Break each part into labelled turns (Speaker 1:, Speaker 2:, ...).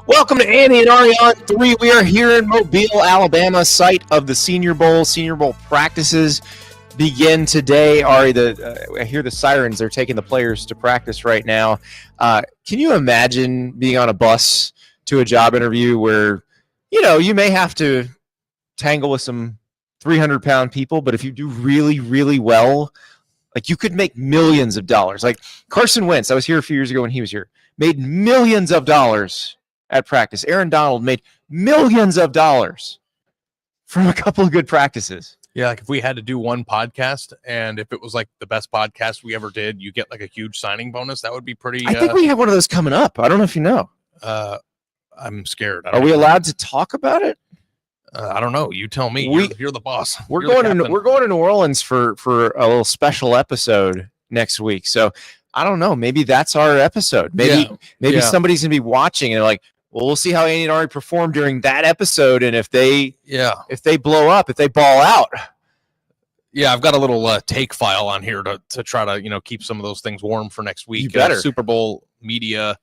Speaker 1: Welcome to Andy and Ari on 3. We are here in Mobile, Alabama, site of the Senior Bowl. Senior Bowl practices begin today. Ari, I hear the sirens. They're taking the players to practice right now. Can you imagine being on a bus to a job interview where, you may have to tangle with some 300-pound people, but if you do really, really well, like you could make millions of dollars. Like Carson Wentz, I was here a few years ago when he was here, made millions of dollars at practice. Aaron Donald made millions of dollars from a couple of good practices.
Speaker 2: Yeah, like if we had to do one podcast and if it was like the best podcast we ever did, you get like a huge signing bonus. That would be pretty.
Speaker 1: I think we have one of those coming up. I don't know if you know.
Speaker 2: I'm scared.
Speaker 1: Are we allowed to talk about it?
Speaker 2: I don't know. You tell me. You're the boss.
Speaker 1: We're going to New Orleans for a little special episode next week. So I don't know. Maybe that's our episode. Maybe somebody's gonna be watching and like, well, we'll see how Andy and Ari perform during that episode, and if they blow up, if they ball out.
Speaker 2: Yeah, I've got a little take file on here to try to keep some of those things warm for next week.
Speaker 1: You better.
Speaker 2: Super Bowl media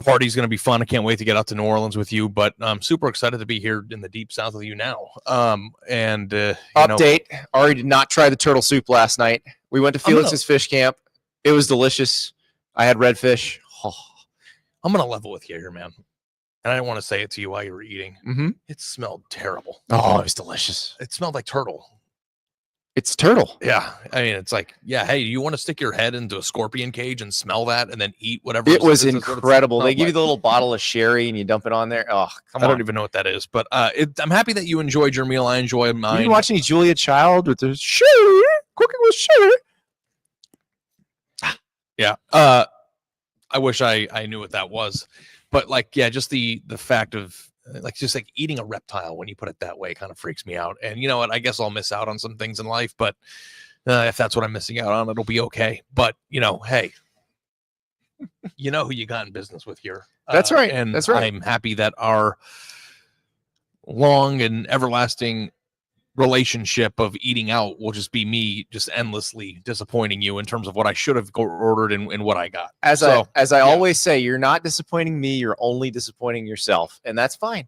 Speaker 2: party's going to be fun. I can't wait to get out to New Orleans with you, but I'm super excited to be here in the deep south with you now.
Speaker 1: Update: Ari did not try the turtle soup last night. We went to Felix's fish camp. It was delicious. I had redfish. Oh.
Speaker 2: I'm going to level with you here, man. And I didn't want to say it to you while you were eating.
Speaker 1: Mm-hmm.
Speaker 2: It smelled terrible.
Speaker 1: Oh, it was delicious.
Speaker 2: It smelled like turtle.
Speaker 1: It's turtle.
Speaker 2: Yeah. I mean, it's like, hey, you want to stick your head into a scorpion cage and smell that and then eat whatever?
Speaker 1: It was incredible. They give you the little bottle of sherry and you dump it on there. Oh, come on.
Speaker 2: I don't even know what that is. But I'm happy that you enjoyed your meal. I enjoyed mine.
Speaker 1: You didn't watch any Julia Child with the sherry? Cooking with sherry?
Speaker 2: Yeah. I wish I knew what that was, but just the fact of just eating a reptile when you put it that way kind of freaks me out. And you know what? I guess I'll miss out on some things in life, but if that's what I'm missing out on, it'll be okay. But hey, you know who you got in business with here.
Speaker 1: That's right.
Speaker 2: And
Speaker 1: that's right.
Speaker 2: I'm happy that our long and everlasting relationship of eating out will just be me just endlessly disappointing you in terms of what I should have ordered and what I got.
Speaker 1: As I always say, you're not disappointing me, you're only disappointing yourself, and that's fine.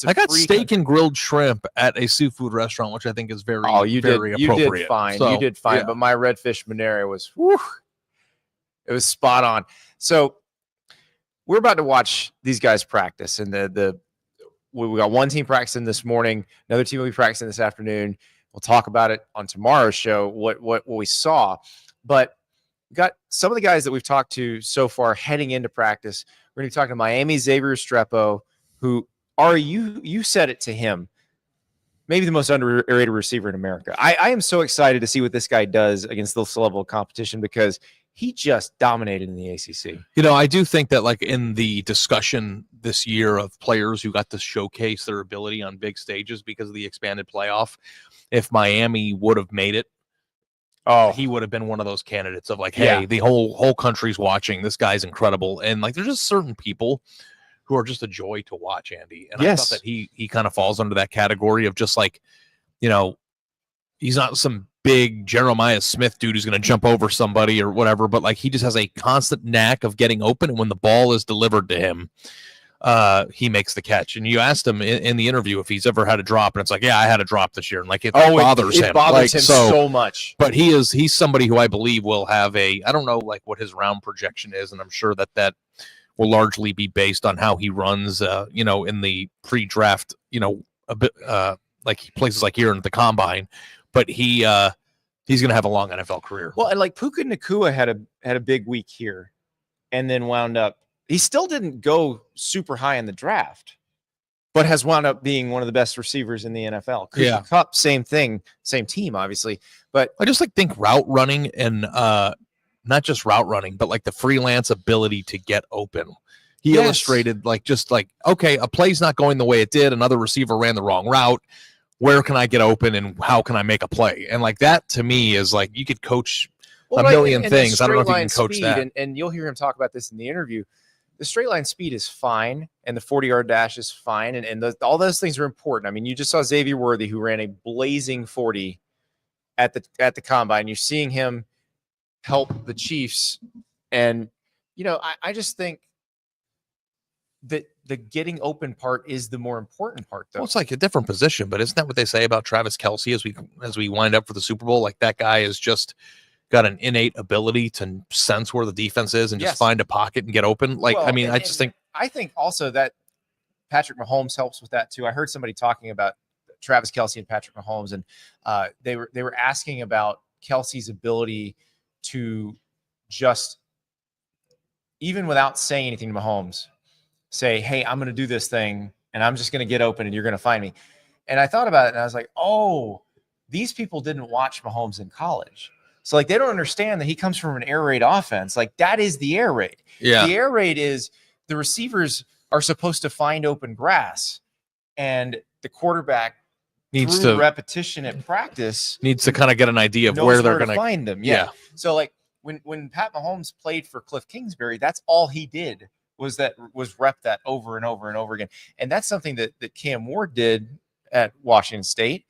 Speaker 1: I got
Speaker 2: steak and grilled shrimp at a seafood restaurant, which I think is very appropriate.
Speaker 1: You did fine.
Speaker 2: So,
Speaker 1: you did fine, yeah. But my redfish Monero was it was spot on. So we're about to watch these guys practice, and we got one team practicing this morning. Another team will be practicing this afternoon. We'll talk about it on tomorrow's show, what we saw. But we got some of the guys that we've talked to so far heading into practice. We're going to be talking to Miami Xavier Restrepo, who you said it to him, maybe the most underrated receiver in America. I am so excited to see what this guy does against this level of competition because he just dominated in the ACC.
Speaker 2: I do think that in the discussion this year of players who got to showcase their ability on big stages because of the expanded playoff, if Miami would have made it, he would have been one of those candidates of the whole country's watching. This guy's incredible. And there's just certain people who are just a joy to watch, Andy. And I thought that he kind of falls under that category of just he's not some big Jeremiah Smith dude who's going to jump over somebody or whatever, but he just has a constant knack of getting open, and when the ball is delivered to him, he makes the catch. And you asked him in the interview if he's ever had a drop, and it's I had a drop this year, and it bothers him.
Speaker 1: It bothers him so much.
Speaker 2: But he's somebody who I believe will have I don't know what his round projection is, and I'm sure that will largely be based on how he runs, in the pre-draft, a bit places like here in the combine. But he's going to have a long NFL career.
Speaker 1: Well, and Puka Nacua had a big week here, and then wound up. He still didn't go super high in the draft, but has wound up being one of the best receivers in the NFL. Cooper Kupp, same thing, same team, obviously. But
Speaker 2: I just think route running and not just route running, but the freelance ability to get open. He illustrated okay, a play's not going the way it did. Another receiver ran the wrong route. Where can I get open and how can I make a play? And that to me is you could coach a million things. I don't know if you can coach that.
Speaker 1: And you'll hear him talk about this in the interview. The straight line speed is fine, and the 40-yard dash is fine, and all those things are important. I mean, you just saw Xavier Worthy, who ran a blazing 40 at the combine. You're seeing him help the Chiefs, and I just think the getting open part is the more important part, though.
Speaker 2: Well, it's like a different position, but isn't that what they say about Travis Kelce as we wind up for the Super Bowl? Like that guy is just got an innate ability to sense where the defense is and just find a pocket and get open. Like,
Speaker 1: Well,
Speaker 2: I mean,
Speaker 1: and, I think also that Patrick Mahomes helps with that too. I heard somebody talking about Travis Kelce and Patrick Mahomes, and they were asking about Kelce's ability to just, even without saying anything to Mahomes, say, hey, I'm going to do this thing and I'm just going to get open and you're going to find me. And I thought about it and I was like, oh, these people didn't watch Mahomes in college. So like, they don't understand that he comes from an air raid offense. Like that is the air raid.
Speaker 2: Yeah.
Speaker 1: The air raid is the receivers are supposed to find open grass and the quarterback
Speaker 2: needs
Speaker 1: through
Speaker 2: to
Speaker 1: repetition at practice
Speaker 2: needs to kind of get an idea of where they're going to
Speaker 1: find them. Yeah. So like when Pat Mahomes played for Cliff Kingsbury, that's all he did was rep that over and over and over again. And that's something that Cam Ward did at Washington State.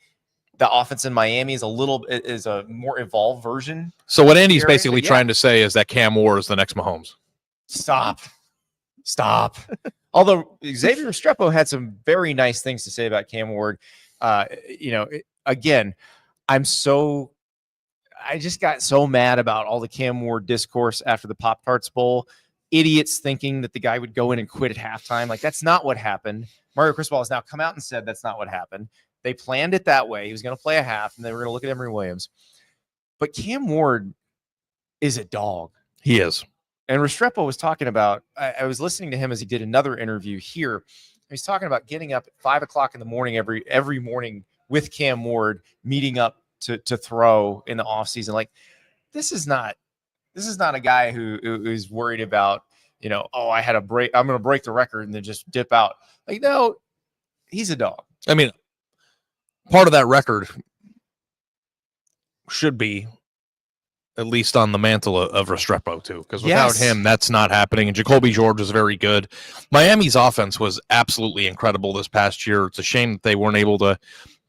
Speaker 1: The offense in Miami is a more evolved version.
Speaker 2: So what Andy's basically trying to say is that Cam Ward is the next Mahomes.
Speaker 1: Stop. Although Xavier Restrepo had some very nice things to say about Cam Ward. Again, I just got so mad about all the Cam Ward discourse after the Pop-Tarts Bowl. Idiots thinking that the guy would go in and quit at halftime. Like, that's not what happened. Mario Cristobal has now come out and said that's not what happened. They planned it that way. He was going to play a half, and they were going to look at Emory Williams. But Cam Ward is a dog.
Speaker 2: He is.
Speaker 1: And Restrepo was talking about, I was listening to him as he did another interview here. He's talking about getting up at 5 o'clock in the morning every morning with Cam Ward, meeting up to throw in the offseason. Like, this is not a guy who is worried about, I had a break, I'm going to break the record and then just dip out. Like, no, he's a dog.
Speaker 2: I mean, part of that record should be at least on the mantle of Restrepo too, because without him, that's not happening. And Jacoby George was very good. Miami's offense was absolutely incredible this past year. It's a shame that they weren't able to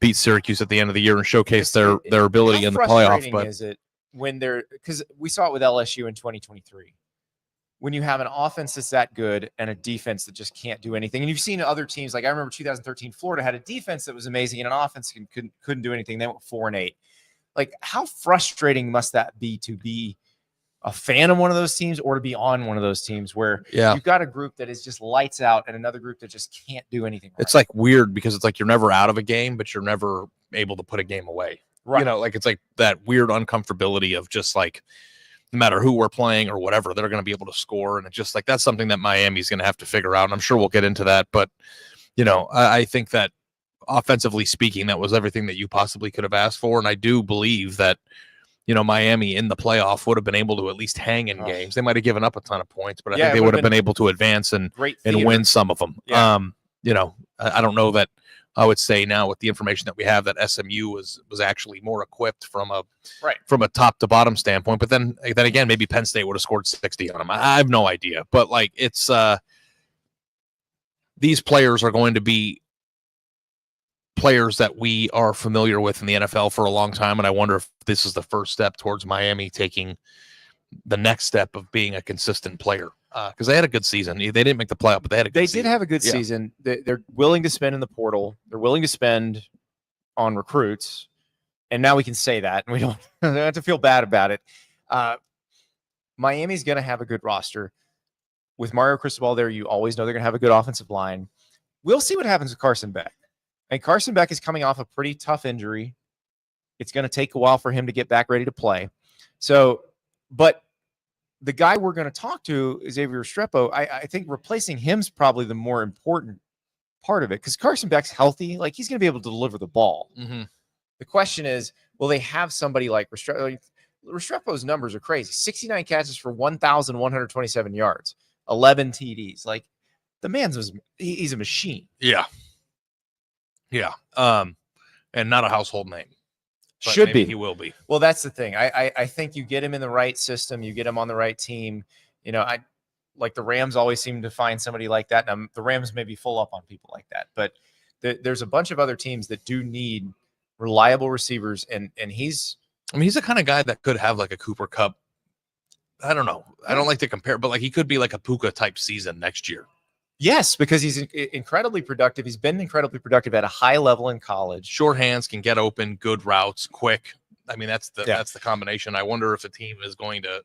Speaker 2: beat Syracuse at the end of the year and showcase their ability in the playoff. But
Speaker 1: is it when because we saw it with LSU in 2023, when you have an offense that's that good and a defense that just can't do anything. And you've seen other teams, like I remember 2013, Florida had a defense that was amazing and an offense couldn't do anything. They went 4-8. Like, how frustrating must that be to be a fan of one of those teams or to be on one of those teams where you've got a group that is just lights out and another group that just can't do anything right?
Speaker 2: It's like weird because it's like you're never out of a game, but you're never able to put a game away. Right. Like it's like that weird uncomfortability of just like, no matter who we're playing or whatever, they're going to be able to score. And it's just like, that's something that Miami's going to have to figure out. And I'm sure we'll get into that. But, I think that offensively speaking, that was everything that you possibly could have asked for. And I do believe that, Miami in the playoff would have been able to at least hang in games. They might have given up a ton of points, but I think they would have been able to advance and win some of them. Yeah. I don't know that I would say now with the information that we have that SMU was actually more equipped from a top to bottom standpoint. But then again, maybe Penn State would have scored 60 on them. I have no idea. But like it's these players are going to be players that we are familiar with in the NFL for a long time. And I wonder if this is the first step towards Miami taking the next step of being a consistent player. Because they had a good season. They didn't make the playoff, but they had a good season.
Speaker 1: They did have a good season. They're willing to spend in the portal. They're willing to spend on recruits. And now we can say that. And we don't have to feel bad about it. Miami's going to have a good roster. With Mario Cristobal there, you always know they're going to have a good offensive line. We'll see what happens with Carson Beck. And Carson Beck is coming off a pretty tough injury. It's going to take a while for him to get back ready to play. So, but the guy we're going to talk to is Xavier Restrepo. I think replacing him's probably the more important part of it because Carson Beck's healthy. Like, he's going to be able to deliver the ball. Mm-hmm. The question is, will they have somebody like Restrepo? Like, Restrepo's numbers are crazy. 69 catches for 1,127 yards, 11 TDs. Like, the he's a machine.
Speaker 2: Yeah. Yeah. And not a household name.
Speaker 1: Should be.
Speaker 2: He will be.
Speaker 1: Well, that's the thing. I think you get him in the right system. You get him on the right team. I like the Rams always seem to find somebody like that. Now, the Rams may be full up on people like that, but there's a bunch of other teams that do need reliable receivers. And he's
Speaker 2: the kind of guy that could have like a Cooper Kupp. I don't know. I don't like to compare, but like he could be like a Puka type season next year.
Speaker 1: Yes, because he's incredibly productive. He's been incredibly productive at a high level in college.
Speaker 2: Short hands, can get open, good routes, quick. I mean, that's the combination. I wonder if the team is going to,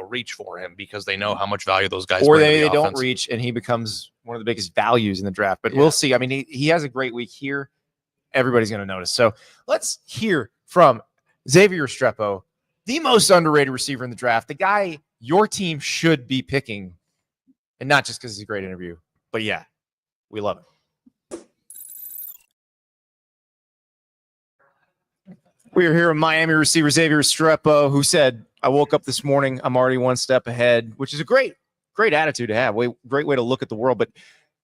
Speaker 2: reach for him because they know how much value those guys
Speaker 1: or
Speaker 2: bring to
Speaker 1: they
Speaker 2: the
Speaker 1: don't
Speaker 2: offense.
Speaker 1: reach and he becomes one of the biggest values in the draft. But we'll see. I mean, he has a great week here. Everybody's going to notice. So let's hear from Xavier Restrepo, the most underrated receiver in the draft, the guy your team should be picking, and not just because it's a great interview, but yeah, we love it. We are here with Miami receiver Xavier Restrepo, who said, I woke up this morning, I'm already one step ahead, which is a great attitude to have. Great way to look at the world. But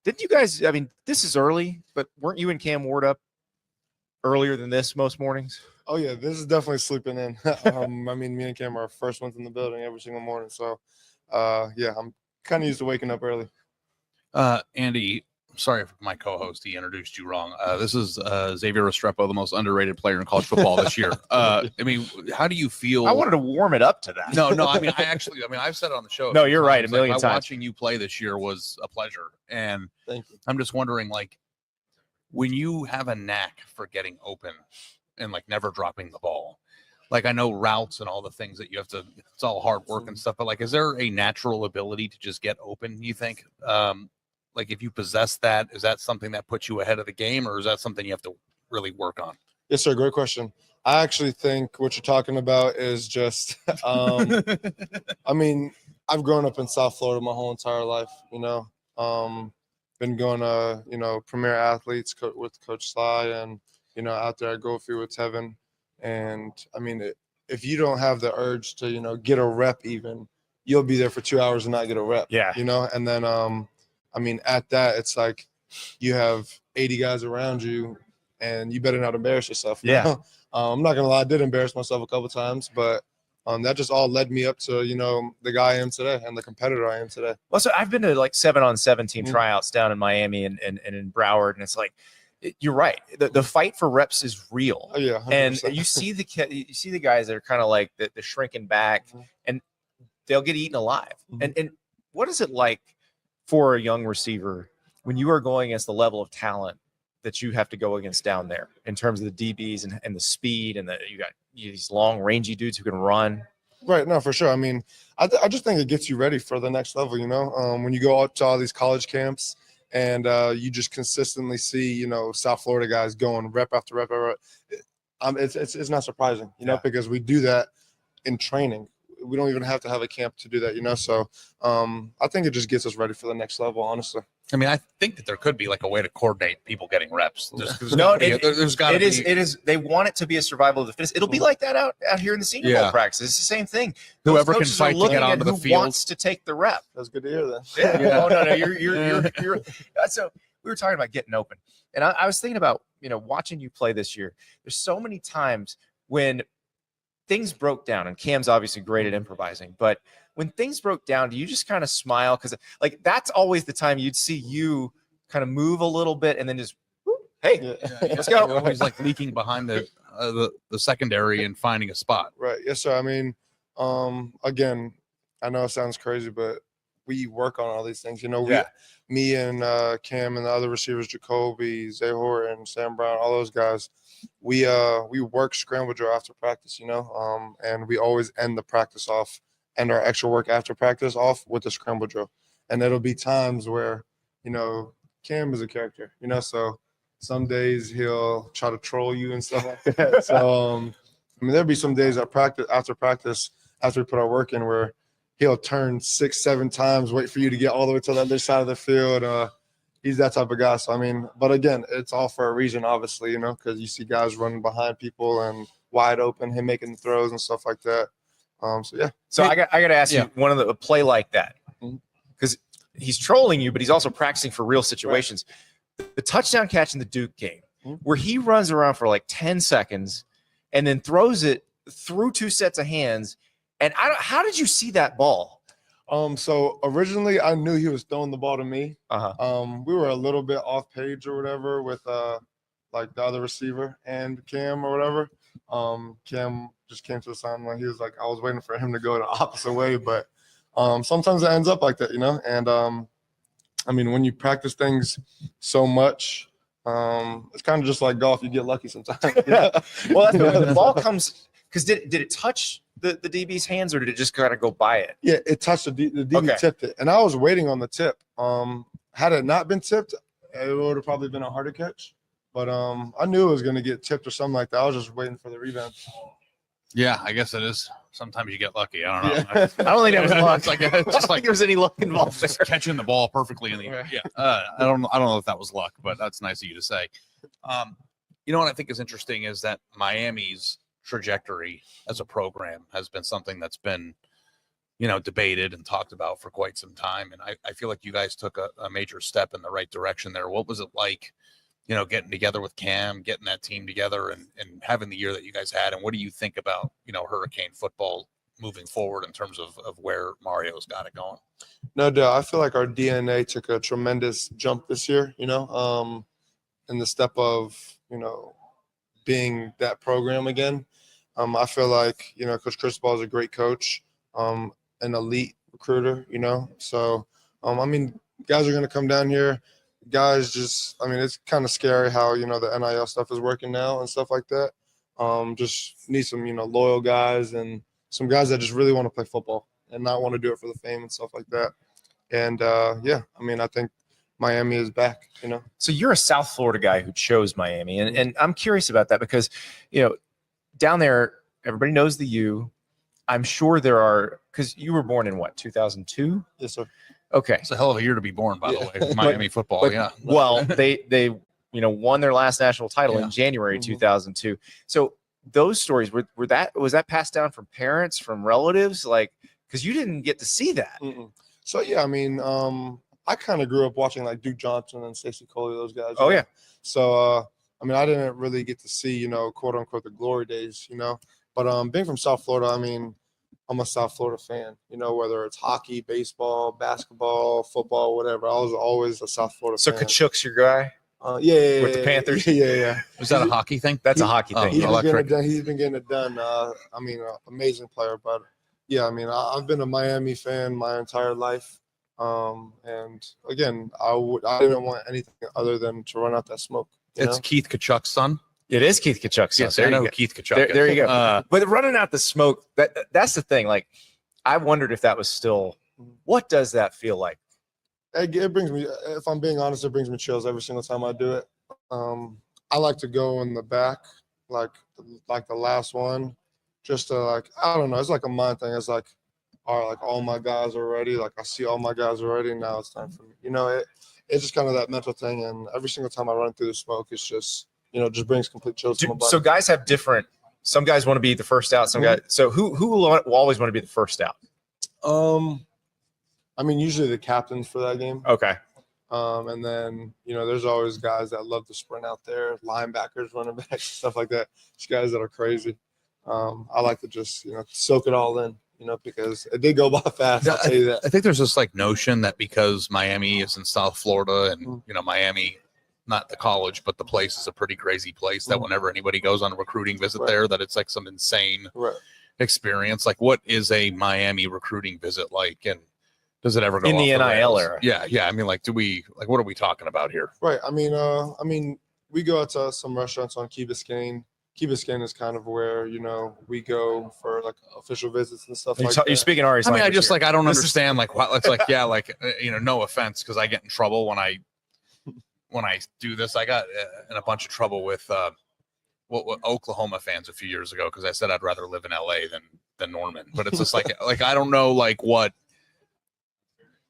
Speaker 1: didn't you guys, I mean, this is early, but weren't you and Cam Ward up earlier than this most mornings?
Speaker 3: Oh, yeah, this is definitely sleeping in. I mean, me and Cam are first ones in the building every single morning. So, yeah, I'm kind of used to waking up early.
Speaker 2: Andy, sorry for my co-host. He introduced you wrong. This is Xavier Restrepo, the most underrated player in college football this year. I mean, how do you feel?
Speaker 1: I wanted to warm it up to that.
Speaker 2: No, I mean, I've said it on the show.
Speaker 1: No, you're right. A million times.
Speaker 2: Watching you play this year was a pleasure. And
Speaker 3: Thank you.
Speaker 2: I'm just wondering, like, when you have a knack for getting open and like never dropping the ball, like I know routes and all the things that you have to, it's all hard work and stuff, but like, is there a natural ability to just get open, you think? Like if you possess that, is that something that puts you ahead of the game, or is that something you have to really work on?
Speaker 3: Yes, sir. Great question. I actually think what you're talking about is just, I mean, I've grown up in South Florida my whole entire life, been going to, premier athletes with Coach Sly and, out there at Goldfield with Tevin. And I mean, if you don't have the urge to, get a rep even, you'll be there for 2 hours and not get a rep.
Speaker 1: Yeah.
Speaker 3: And then, I mean, at that, it's like you have 80 guys around you and you better not embarrass yourself.
Speaker 1: Yeah.
Speaker 3: I'm not going to lie. I did embarrass myself a couple times, but that just all led me up to, the guy I am today and the competitor I am today.
Speaker 1: Well, so I've been to like 7-on-7 team tryouts down in Miami and in Broward. And it's like, you're right. The fight for reps is real.
Speaker 3: Oh, yeah. 100%.
Speaker 1: And you see the guys that are kind of like the shrinking back and they'll get eaten alive. And what is it like for a young receiver when you are going against the level of talent that you have to go against down there in terms of the DBs and the speed and you got these long rangy dudes who can run?
Speaker 3: Right. No, for sure. I mean, I just think it gets you ready for the next level, when you go out to all these college camps and you just consistently see, South Florida guys going rep after rep. It's not surprising, because we do that in training. We don't even have to have a camp to do that, So I think it just gets us ready for the next level, honestly.
Speaker 2: I mean, I think that there could be like a way to coordinate people getting reps.
Speaker 1: There's got to be. It is. They want it to be a survival of the fittest. It'll be like that out here in the Senior Bowl practice. It's the same thing.
Speaker 2: Whoever can fight to get onto the field
Speaker 1: wants to take the rep.
Speaker 3: That's good to hear. Then.
Speaker 1: Yeah. Oh no, you're. So we were talking about getting open, and I was thinking about watching you play this year. There's so many times when things broke down, and Cam's obviously great at improvising, but when things broke down, do you just kind of smile? Because like that's always the time you'd see you kind of move a little bit and then just, hey, let's go.
Speaker 2: You're always like leaking behind the secondary and finding a spot.
Speaker 3: Right. Yes, sir. I mean, again, I know it sounds crazy, but we work on all these things. Me and Cam and the other receivers, Jacoby, Zahor, and Sam Brown, all those guys, we work scramble drill after practice, and we always end the practice off and our extra work after practice off with the scramble drill. And it'll be times where, Cam is a character, so some days he'll try to troll you and stuff like that. So, I mean, there'll be some days after practice, after we put our work in, where he'll turn 6-7 times, wait for you to get all the way to the other side of the field. He's that type of guy. So, I mean, but again, it's all for a reason, obviously, because you see guys running behind people and wide open, him making the throws and stuff like that. So, yeah.
Speaker 1: So I got to ask you one of a play like that, because he's trolling you, but he's also practicing for real situations. Right. The touchdown catch in the Duke game, where he runs around for like 10 seconds and then throws it through 2 sets of hands. And how did you see that ball?
Speaker 3: So originally I knew he was throwing the ball to me.
Speaker 1: We
Speaker 3: were a little bit off page or whatever with like the other receiver and Cam or whatever. Cam just came to the sideline. He was like, I was waiting for him to go the opposite way, but sometimes it ends up like that, And I mean, when you practice things so much, it's kind of just like golf. You get lucky sometimes.
Speaker 1: Well, that's the ball comes because did it touch the DB's hands or did it just kind of go by it?
Speaker 3: Yeah, it touched the DB
Speaker 1: Okay.
Speaker 3: tipped it, and I was waiting on the tip. Had it not been tipped, it would have probably been a harder catch. But I knew it was going to get tipped or something like that. I was just waiting for the rebound.
Speaker 2: Yeah, I guess it is. Sometimes you get lucky. I don't know.
Speaker 1: I don't think that was luck.
Speaker 2: It's like
Speaker 1: I don't think there was any luck involved
Speaker 2: just
Speaker 1: there.
Speaker 2: catching the ball perfectly in the air. Yeah. I don't know if that was luck, but that's nice of you to say. You know what I think is interesting is that Miami's trajectory as a program has been something that's been, debated and talked about for quite some time. And I feel like you guys took a major step in the right direction there. What was it like, getting together with Cam, getting that team together and having the year that you guys had? And what do you think about, Hurricane football moving forward in terms of where Mario's got it going?
Speaker 3: No doubt. I feel like our DNA took a tremendous jump this year, in the step of, being that program again. I feel like, Coach Cristobal is a great coach, an elite recruiter, So, I mean, guys are going to come down here. Guys just, it's kind of scary how, the NIL stuff is working now and stuff like that. Just need some, loyal guys and some guys that just really want to play football and not want to do it for the fame and stuff like that. And, I think Miami is back,
Speaker 1: So you're a South Florida guy who chose Miami. And I'm curious about that because, down there, everybody knows the U. I'm sure there are, because you were born in what, 2002?
Speaker 3: Yes, sir.
Speaker 1: Okay.
Speaker 2: It's a hell of a year to be born, by the way. Miami football, yeah.
Speaker 1: Well, they won their last national title in January 2002. So those stories was that passed down from parents, from relatives, like because you didn't get to see that.
Speaker 3: So yeah, I kind of grew up watching like Duke Johnson and Stacey Coley, those guys.
Speaker 1: Oh yeah.
Speaker 3: So I didn't really get to see quote unquote the glory days, But being from South Florida, I'm a South Florida fan, whether it's hockey, baseball, basketball, football, whatever. I was always a South Florida fan.
Speaker 1: So Kachuk's your guy?
Speaker 3: Yeah.
Speaker 1: With the Panthers?
Speaker 3: Yeah.
Speaker 2: Was that a hockey thing?
Speaker 1: That's a hockey thing.
Speaker 3: He's been getting it done. Amazing player. But, yeah, I've been a Miami fan my entire life. And, again, I didn't want anything other than to run out that smoke.
Speaker 2: It's Keith Kachuk's son.
Speaker 1: It is Keith Kachuk's son.
Speaker 2: Yes, I know who Keith Kachuk is.
Speaker 1: There you go. But running out the smoke, that's the thing. Like, I wondered if that was still – what does that feel like?
Speaker 3: It brings me – if I'm being honest, it brings me chills every single time I do it. I like to go in the back, like the last one, just to, I don't know. It's like a mind thing. It's like, all right, all my guys are ready. I see all my guys are ready. Now it's time for me. It's just kind of that mental thing. And every single time I run through the smoke, it's just – just brings complete chills to my body.
Speaker 1: So guys have different. Some guys want to be the first out. Some guys. So who will always want to be the first out?
Speaker 3: Usually the captains for that game.
Speaker 1: Okay.
Speaker 3: And then there's always guys that love to sprint out there, linebackers, running backs, stuff like that. These guys that are crazy. I like to just soak it all in. Because it did go by fast. I'll tell you that.
Speaker 2: I think there's this notion that because Miami is in South Florida and Miami. Not the college, but the place is a pretty crazy place that whenever anybody goes on a recruiting visit there, that it's like some insane experience. Like, what is a Miami recruiting visit like? And does it ever go
Speaker 1: in the
Speaker 2: off
Speaker 1: NIL era?
Speaker 2: Yeah. What are we talking about here?
Speaker 3: Right. We go out to some restaurants on Key Biscayne. Key Biscayne is kind of where, we go for official visits and stuff like that.
Speaker 1: You're speaking Ari's
Speaker 2: I
Speaker 1: language
Speaker 2: just
Speaker 1: here.
Speaker 2: I don't understand. No offense, because I get in trouble when I do this. I got in a bunch of trouble with what Oklahoma fans a few years ago because I said I'd rather live in LA than Norman. But it's just I don't know what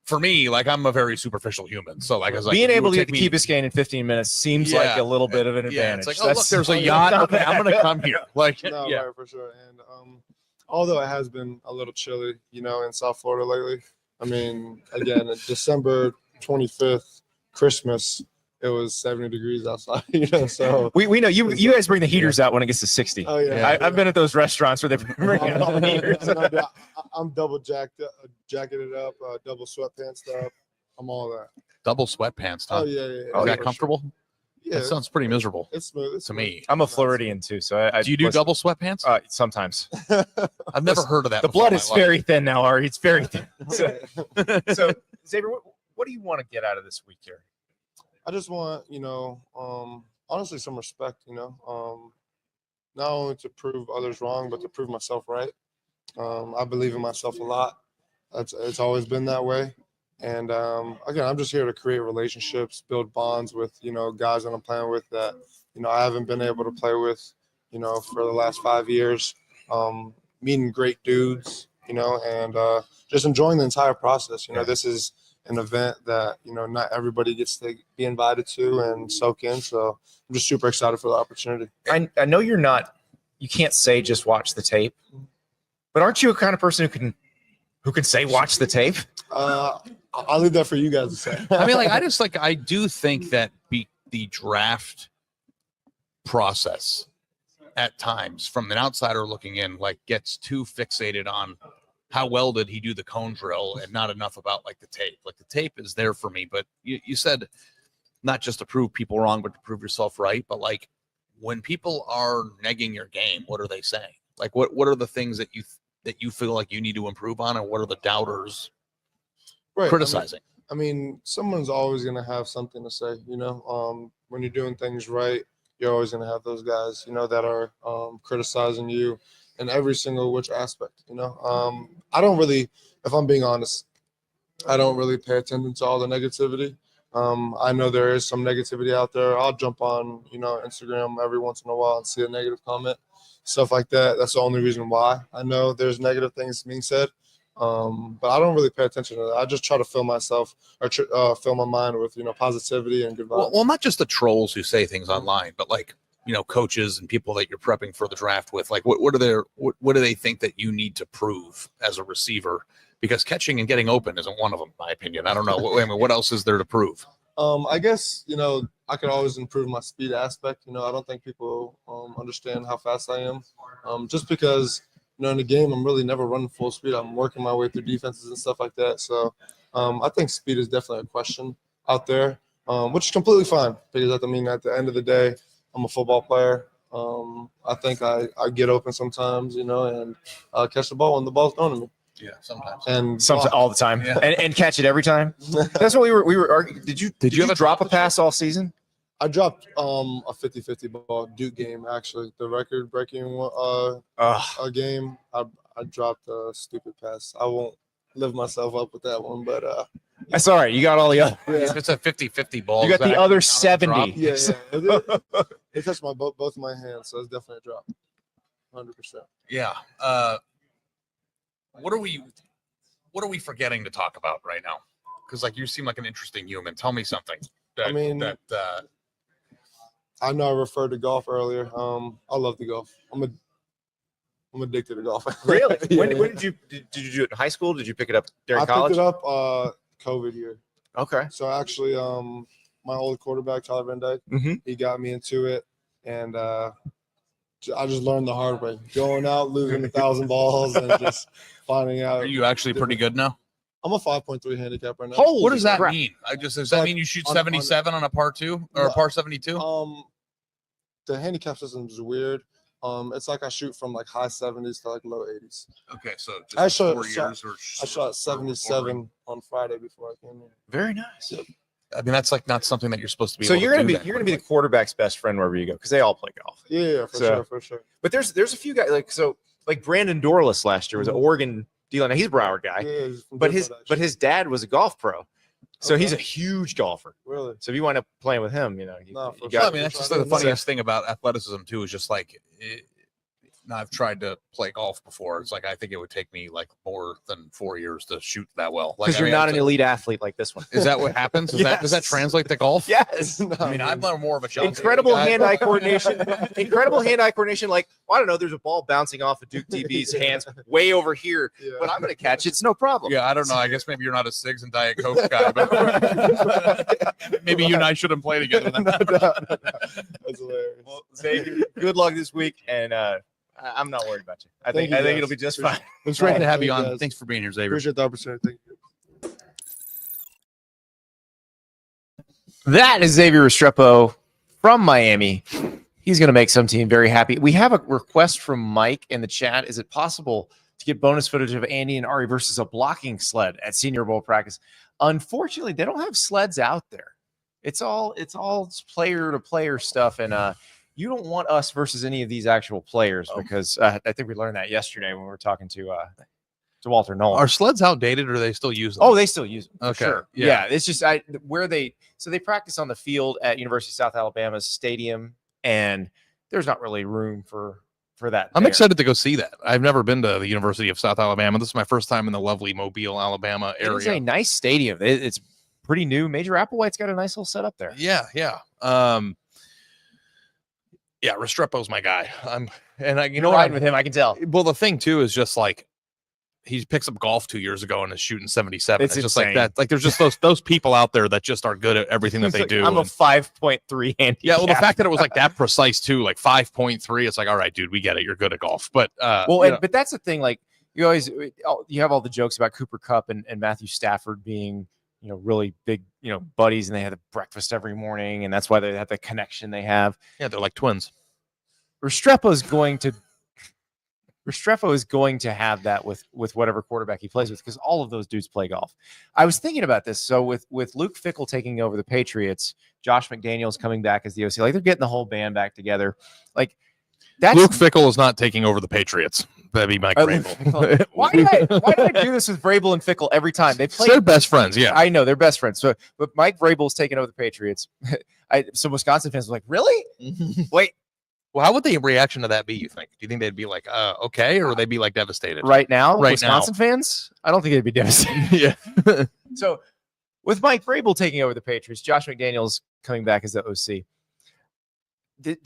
Speaker 2: for me, I'm a very superficial human. So
Speaker 1: being able to get to Key Biscayne in 15 minutes seems like a little bit of an advantage.
Speaker 2: It's look, there's a yacht. Okay, I'm gonna come here.
Speaker 3: Right, for sure. And although it has been a little chilly, in South Florida lately. Again, December 25th, Christmas. It was 70 degrees outside, so
Speaker 1: we know you guys bring the heaters out when it gets to 60.
Speaker 3: Oh yeah.
Speaker 1: I've been at those restaurants where they bring out all the heaters.
Speaker 3: I'm double jacketed up, double sweatpants up. I'm all that.
Speaker 2: Double sweatpants, huh?
Speaker 3: Oh yeah.
Speaker 2: Is that comfortable?
Speaker 3: Sure. Yeah.
Speaker 2: That sounds pretty miserable.
Speaker 3: It's smooth.
Speaker 2: To me.
Speaker 1: I'm a Floridian too, so
Speaker 2: do you do double sweatpants?
Speaker 1: Sometimes.
Speaker 2: I've never heard of that.
Speaker 1: The blood is very thin now, Ari. It's very thin. So Xavier, What do you want to get out of this week here?
Speaker 3: I just want, honestly, some respect, not only to prove others wrong, but to prove myself right. I believe in myself a lot. It's always been that way. And again, I'm just here to create relationships, build bonds with, guys that I'm playing with that, I haven't been able to play with, for the last 5 years. Meeting great dudes, and just enjoying the entire process. This is an event that, not everybody gets to be invited to and soak in. So I'm just super excited for the opportunity.
Speaker 1: I know you can't say just watch the tape, but aren't you a kind of person who can say watch the tape?
Speaker 3: I'll leave that for you guys to say.
Speaker 2: I mean, I do think that the draft process at times, from an outsider looking in, gets too fixated on how well did he do the cone drill and not enough about the tape. The tape is there for me, but you said not just to prove people wrong, but to prove yourself right. But when people are negging your game, what are they saying? What are the things that you feel like you need to improve on, and what are the doubters criticizing?
Speaker 3: I mean, someone's always going to have something to say, when you're doing things right, you're always going to have those guys, that are criticizing you in every single which aspect, I don't really, if I'm being honest, I don't really pay attention to all the negativity. I know there is some negativity out there. I'll jump on, Instagram every once in a while and see a negative comment, stuff like that. That's the only reason why I know there's negative things being said. But I don't really pay attention to that. I just try to fill myself or fill my mind with, positivity and good vibes.
Speaker 2: Well, not just the trolls who say things online, but coaches and people that you're prepping for the draft with. What do they think that you need to prove as a receiver? Because catching and getting open isn't one of them, in my opinion. I don't know. What else is there to prove?
Speaker 3: I guess, I could always improve my speed aspect. I don't think people understand how fast I am. Just because, in the game, I'm really never running full speed. I'm working my way through defenses and stuff like that. So I think speed is definitely a question out there, which is completely fine because, at the end of the day, I'm a football player. I think I get open sometimes, and catch the ball when the ball's thrown to me.
Speaker 2: Yeah, sometimes.
Speaker 3: And
Speaker 1: sometimes all the time.
Speaker 2: Yeah.
Speaker 1: And catch it every time. That's what we were arguing. Did you ever drop a pass all season?
Speaker 3: I dropped a 50-50 ball Duke game, actually. The record-breaking a game. I dropped a stupid pass. I won't lift myself up with that one, but
Speaker 1: that's all right. You got all the other.
Speaker 3: Yeah.
Speaker 2: If it's a 50-50 ball,
Speaker 1: you got the other 70.
Speaker 3: Yeah. It touched both of my hands, so it's definitely a drop. 100%.
Speaker 2: Yeah. What are we forgetting to talk about right now? Because you seem like an interesting human. Tell me something.
Speaker 3: I know I referred to golf earlier. I love the golf. I'm addicted to golf.
Speaker 1: Really?
Speaker 3: Yeah.
Speaker 1: When did you do it in high school? Did you pick it up during college?
Speaker 3: I picked it up COVID year.
Speaker 1: Okay.
Speaker 3: So actually, my old quarterback Tyler Van Dyke, he got me into it, and I just learned the hard way. Going out, losing 1,000 balls, and just finding out.
Speaker 2: Are you actually pretty good now?
Speaker 3: I'm a 5.3 handicap right now.
Speaker 2: What does that mean? Does that mean you shoot 77 on a par 2 or a par 72?
Speaker 3: The handicap system is weird. It's I shoot from high 70s to low 80s.
Speaker 2: Okay, so just
Speaker 3: I shot
Speaker 2: 4 years
Speaker 3: I shot 77 on Friday before I came here.
Speaker 1: Very nice.
Speaker 3: Yep.
Speaker 2: I mean, that's not something that you're supposed to be.
Speaker 1: So
Speaker 2: able
Speaker 1: you're
Speaker 2: to
Speaker 1: gonna
Speaker 2: do
Speaker 1: be
Speaker 2: that
Speaker 1: you're gonna be the quarterback's best friend wherever you go because they all play golf.
Speaker 3: Yeah, for sure.
Speaker 1: But there's a few guys Brandon Dorless last year was an Oregon Dillon. Now he's a Broward guy,
Speaker 3: Yeah,
Speaker 1: but his dad was a golf pro, so he's a huge golfer.
Speaker 3: Really.
Speaker 1: So if you wind up playing with him, you
Speaker 2: I
Speaker 1: got.
Speaker 2: mean, that's just the funniest thing about athleticism too. Is just I've tried to play golf before. It's I think it would take me more than 4 years to shoot that well.
Speaker 1: Because you're not an elite athlete like this one.
Speaker 2: Is that what happens? Does that translate to golf?
Speaker 1: Yes.
Speaker 2: I mean, I'm more of a shot.
Speaker 1: Incredible hand-eye coordination. Incredible hand-eye coordination. I don't know. There's a ball bouncing off of Duke DB's hands way over here, but I'm going to catch it. It's no problem.
Speaker 2: Yeah, I don't know. I guess maybe you're not a Cigs and Diet Coke guy, but maybe you and I shouldn't play together.
Speaker 3: That's hilarious.
Speaker 1: Well, Xavier, good luck this week, and I'm not worried about you. I think it'll be just fine.
Speaker 2: It's great to have you on. Thanks for being here, Xavier.
Speaker 3: Appreciate the opportunity. Thank you.
Speaker 1: That is Xavier Restrepo from Miami. He's going to make some team very happy. We have a request from Mike in the chat. Is it possible to to get bonus footage of Andy and Ari versus a blocking sled at Senior Bowl practice. Unfortunately, they don't have sleds out there. It's all player to player stuff, and you don't want us versus any of these actual players because I think we learned that yesterday when we were talking to Walter Nolan.
Speaker 2: Are sleds outdated, or do they still use them?
Speaker 1: Oh, they still use them. For
Speaker 2: Okay.
Speaker 1: sure.
Speaker 2: Yeah.
Speaker 1: Yeah. It's just they practice on the field at University of South Alabama's stadium, and there's not really room for that.
Speaker 2: I'm
Speaker 1: there.
Speaker 2: excited to go see that. I've never been to the University of South Alabama. This is my first time in the lovely Mobile, Alabama area.
Speaker 1: It's a nice stadium. It's pretty new. Major Applewhite's got a nice little setup there.
Speaker 2: Yeah. Restrepo's my guy. You know,
Speaker 1: riding with him, I can tell.
Speaker 2: Well, the thing too is just like he picks up golf 2 years ago and is shooting 77.
Speaker 1: It's
Speaker 2: just
Speaker 1: insane.
Speaker 2: like that. Like there's just those people out there that just are good at everything that they do.
Speaker 1: I'm a 5.3 handicap.
Speaker 2: Yeah, well, the fact that it was like that precise too, like 5.3, it's like, all right, dude, we get it. You're good at golf. But
Speaker 1: but that's the thing. Like you have all the jokes about Cooper Kupp and Matthew Stafford being, really big, buddies, and they have a breakfast every morning, and that's why they have the connection they have.
Speaker 2: Yeah, they're like twins.
Speaker 1: Restrepo is going to have that with whatever quarterback he plays with, because all of those dudes play golf. I was thinking about this. So with Luke Fickell taking over the Patriots, Josh McDaniels coming back as the OC, like they're getting the whole band back together. Like that's
Speaker 2: Luke Fickell is not taking over the Patriots. That'd be Mike Vrabel.
Speaker 1: Why do I do this with Vrabel and Fickell every time?
Speaker 2: They're best friends. Yeah,
Speaker 1: I know they're best friends. So, but Mike Vrabel's taking over the Patriots. So Wisconsin fans were like, really? Wait.
Speaker 2: Well, how would the reaction to that be, you think? Do you think they'd be like, okay, or would they be like devastated?
Speaker 1: Right now,
Speaker 2: Right
Speaker 1: Wisconsin fans? I don't think they'd be devastated.
Speaker 2: Yeah.
Speaker 1: So with Mike Vrabel taking over the Patriots, Josh McDaniels coming back as the OC,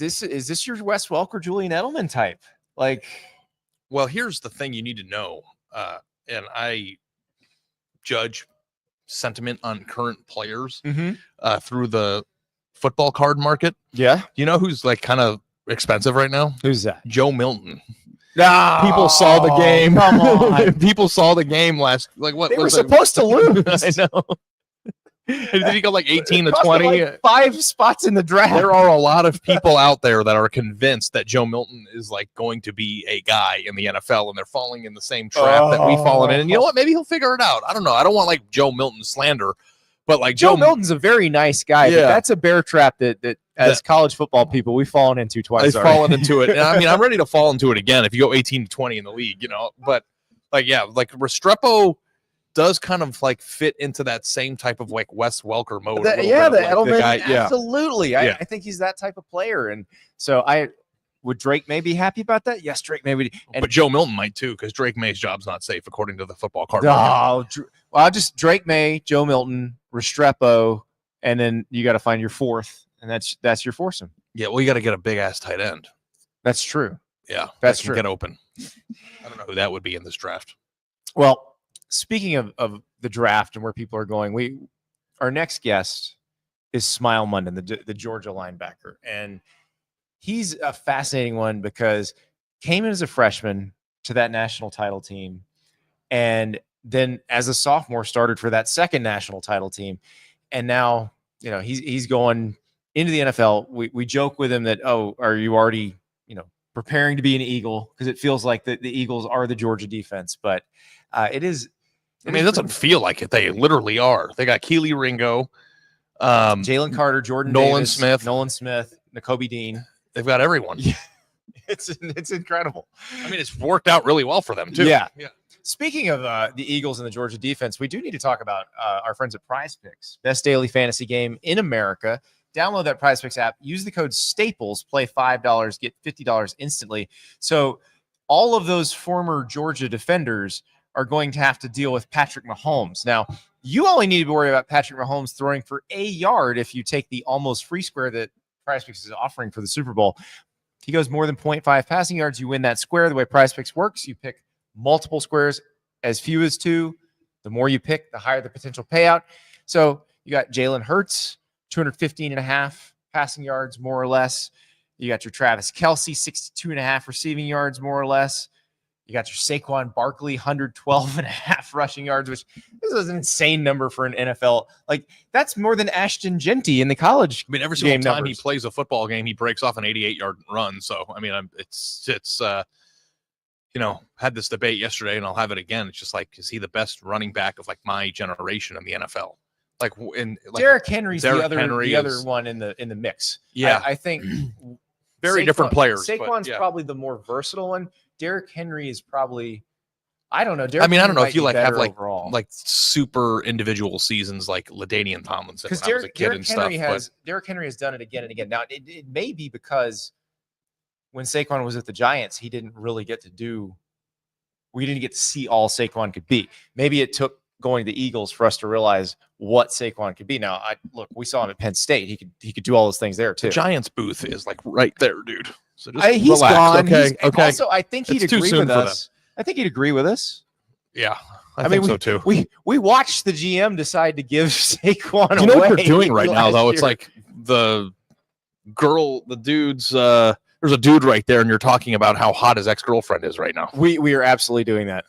Speaker 1: is this your Wes Welker, Julian Edelman type? Like,
Speaker 2: well, here's the thing you need to know, and I judge sentiment on current players through the football card market.
Speaker 1: Yeah.
Speaker 2: You know who's like kind of expensive right now?
Speaker 1: Who's that?
Speaker 2: Joe Milton.
Speaker 1: No,
Speaker 2: People saw the game.
Speaker 1: Come on.
Speaker 2: People saw the game last. Like what?
Speaker 1: They were
Speaker 2: was it?
Speaker 1: supposed to lose.
Speaker 2: I know. Did he go like 18 to
Speaker 1: It cost them
Speaker 2: 20?
Speaker 1: like 5 spots in the draft.
Speaker 2: There are a lot of people out there that are convinced that Joe Milton is like going to be a guy in the NFL, and they're falling in the same trap that we've fallen in. And you know what? Maybe he'll figure it out. I don't know. I don't want like Joe Milton slander, but like
Speaker 1: Joe Milton's a very nice guy.
Speaker 2: Yeah.
Speaker 1: But that's a bear trap that as college football people we've fallen into twice.
Speaker 2: I've fallen into it. And I mean, I'm ready to fall into it again if you go 18 to 20 in the league, But like, yeah, like Restrepo does kind of like fit into that same type of like Wes Welker mode.
Speaker 1: The Edelman,
Speaker 2: guy,
Speaker 1: absolutely. I think he's that type of player, and so would Drake May be happy about that? Yes, Drake May would.
Speaker 2: But Joe Milton might too, because Drake May's job's not safe according to the football card.
Speaker 1: Well, I'll just Drake May, Joe Milton, Restrepo, and then you got to find your fourth, and that's your foursome.
Speaker 2: Yeah, well, you got to get a big ass tight end.
Speaker 1: That's true.
Speaker 2: Yeah,
Speaker 1: that's true.
Speaker 2: Get open. I don't know who that would be in this draft.
Speaker 1: Well, speaking of the draft and where people are going, our next guest is Smael Mondon, the Georgia linebacker, and he's a fascinating one because came in as a freshman to that national title team, and then as a sophomore started for that second national title team, and now he's going into the NFL. We joke with him that, are you already preparing to be an Eagle, because it feels like the Eagles are the Georgia defense, but it is.
Speaker 2: I mean, it doesn't feel like it. They literally are. They got Keely Ringo,
Speaker 1: Jalen Carter, Jordan
Speaker 2: Nolan
Speaker 1: Davis,
Speaker 2: Smith,
Speaker 1: Nakobe Dean.
Speaker 2: They've got everyone.
Speaker 1: Yeah. It's incredible.
Speaker 2: I mean, it's worked out really well for them too.
Speaker 1: Yeah. Speaking of the Eagles and the Georgia defense, we do need to talk about our friends at PrizePicks, best daily fantasy game in America. Download that PrizePicks app. Use the code STAPLES. Play $5, get $50 instantly. So all of those former Georgia defenders are going to have to deal with Patrick Mahomes. Now, you only need to worry about Patrick Mahomes throwing for a yard if you take the almost free square that PrizePicks is offering for the Super Bowl. If he goes more than 0.5 passing yards, you win that square. The way PrizePicks works, you pick multiple squares, as few as 2. The more you pick, the higher the potential payout. So you got Jalen Hurts, 215.5 passing yards, more or less. You got your Travis Kelce, 62.5 receiving yards, more or less. You got your Saquon Barkley, 112.5 rushing yards, which is an insane number for an NFL. Like, that's more than Ashton Genty in the college.
Speaker 2: I mean, every single time he plays a football game, he breaks off an 88-yard run. So, I mean, it's had this debate yesterday, and I'll have it again. It's just like, is he the best running back of like my generation in the NFL? Like,
Speaker 1: Derrick Henry's
Speaker 2: Derrick
Speaker 1: the
Speaker 2: Henry
Speaker 1: other one in the mix.
Speaker 2: Yeah.
Speaker 1: I think
Speaker 2: very different players.
Speaker 1: Saquon's probably the more versatile one. Derrick Henry is probably, I don't know.
Speaker 2: I don't know if you have
Speaker 1: overall.
Speaker 2: like super individual seasons like LaDainian Tomlinson when I was a kid and stuff.
Speaker 1: Derrick Henry has done it again and again. Now it may be because when Saquon was at the Giants, he didn't really get to do. We didn't get to see all Saquon could be. Maybe it took going to the Eagles for us to realize what Saquon could be. Now, we saw him at Penn State. He could do all those things there too.
Speaker 2: The Giants booth is like right there, dude. So just
Speaker 1: he's
Speaker 2: relax.
Speaker 1: gone.
Speaker 2: Okay.
Speaker 1: Also, I think he'd agree with us. I think he'd agree with us.
Speaker 2: Yeah, I think so too.
Speaker 1: We watched the GM decide to give Saquon away.
Speaker 2: You know what they're doing right now, though? It's like the dude's. There's a dude right there, and you're talking about how hot his ex-girlfriend is right now.
Speaker 1: We are absolutely doing that.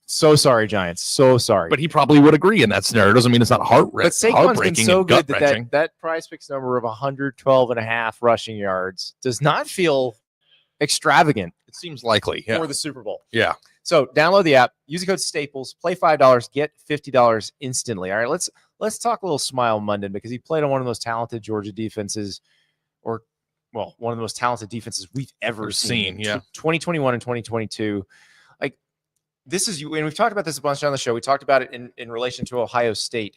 Speaker 1: So sorry, Giants. So sorry.
Speaker 2: But he probably would agree in that scenario. It doesn't mean it's not heartbreaking.
Speaker 1: But Saquon's been so good
Speaker 2: that
Speaker 1: that PrizePicks number of 112.5 rushing yards does not feel extravagant.
Speaker 2: It seems likely
Speaker 1: for the Super Bowl.
Speaker 2: Yeah.
Speaker 1: So download the app, use the code Staples, play $5, get $50 instantly. All right, let's talk a little Smael Mondon because he played on one of the most talented Georgia defenses, one of the most talented defenses we've ever seen.
Speaker 2: Yeah.
Speaker 1: 2021 and 2022. This is, and we've talked about this a bunch on the show. We talked about it in relation to Ohio State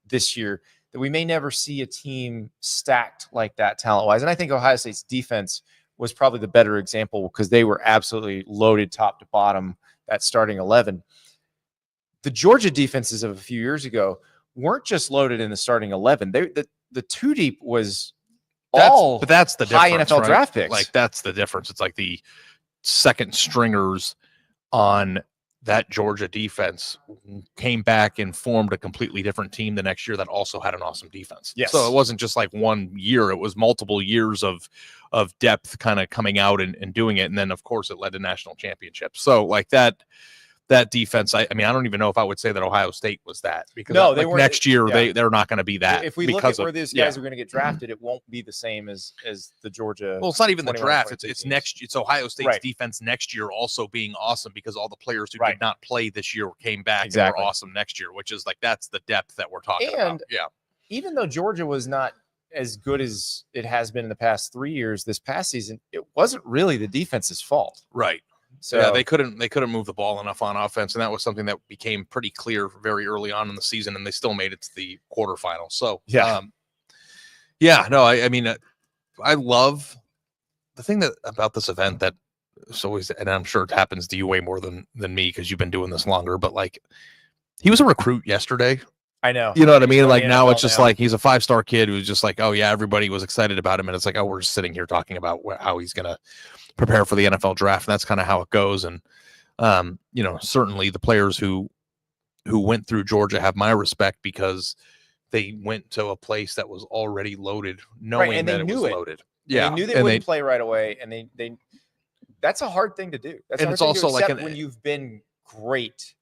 Speaker 1: this year, that we may never see a team stacked like that talent-wise. And I think Ohio State's defense was probably the better example because they were absolutely loaded top to bottom, that starting 11. The Georgia defenses of a few years ago weren't just loaded in the starting 11. The two deep was
Speaker 2: but that's the
Speaker 1: high
Speaker 2: difference,
Speaker 1: NFL
Speaker 2: right?
Speaker 1: draft picks.
Speaker 2: Like that's the difference. It's like the second stringers on that Georgia defense came back and formed a completely different team the next year that also had an awesome defense.
Speaker 1: Yes.
Speaker 2: So it wasn't just like 1 year, it was multiple years of depth kind of coming out and doing it. And then of course it led to national championships. So like that defense, I mean, I don't even know if I would say that Ohio State was that because next year they're not going to be that.
Speaker 1: If we look at where these guys are going to get drafted, it won't be the same as the Georgia.
Speaker 2: Well, it's not even the draft. It's Ohio State's defense next year also being awesome because all the players who did not play this year came back and were awesome next year, which is like that's the depth that we're talking about. Yeah.
Speaker 1: Even though Georgia was not as good as it has been in the past 3 years, this past season, it wasn't really the defense's fault.
Speaker 2: Right. So yeah, they couldn't move the ball enough on offense, and that was something that became pretty clear very early on in the season, and they still made it to the quarterfinals. So I mean, I love the thing about this event that is always, and I'm sure it happens to you way more than me because you've been doing this longer. But like, he was a recruit yesterday.
Speaker 1: I know.
Speaker 2: You know what I mean? Like now it's just like he's a 5-star kid who's just like, oh yeah, everybody was excited about him, and it's like, oh, we're just sitting here talking about how he's gonna prepare for the NFL draft. And that's kind of how it goes. And certainly the players who went through Georgia have my respect because they went to a place that was already loaded, knowing that it was loaded. Yeah,
Speaker 1: they knew they wouldn't play right away, and they that's a hard thing to do. That's
Speaker 2: it's also like
Speaker 1: when you've been great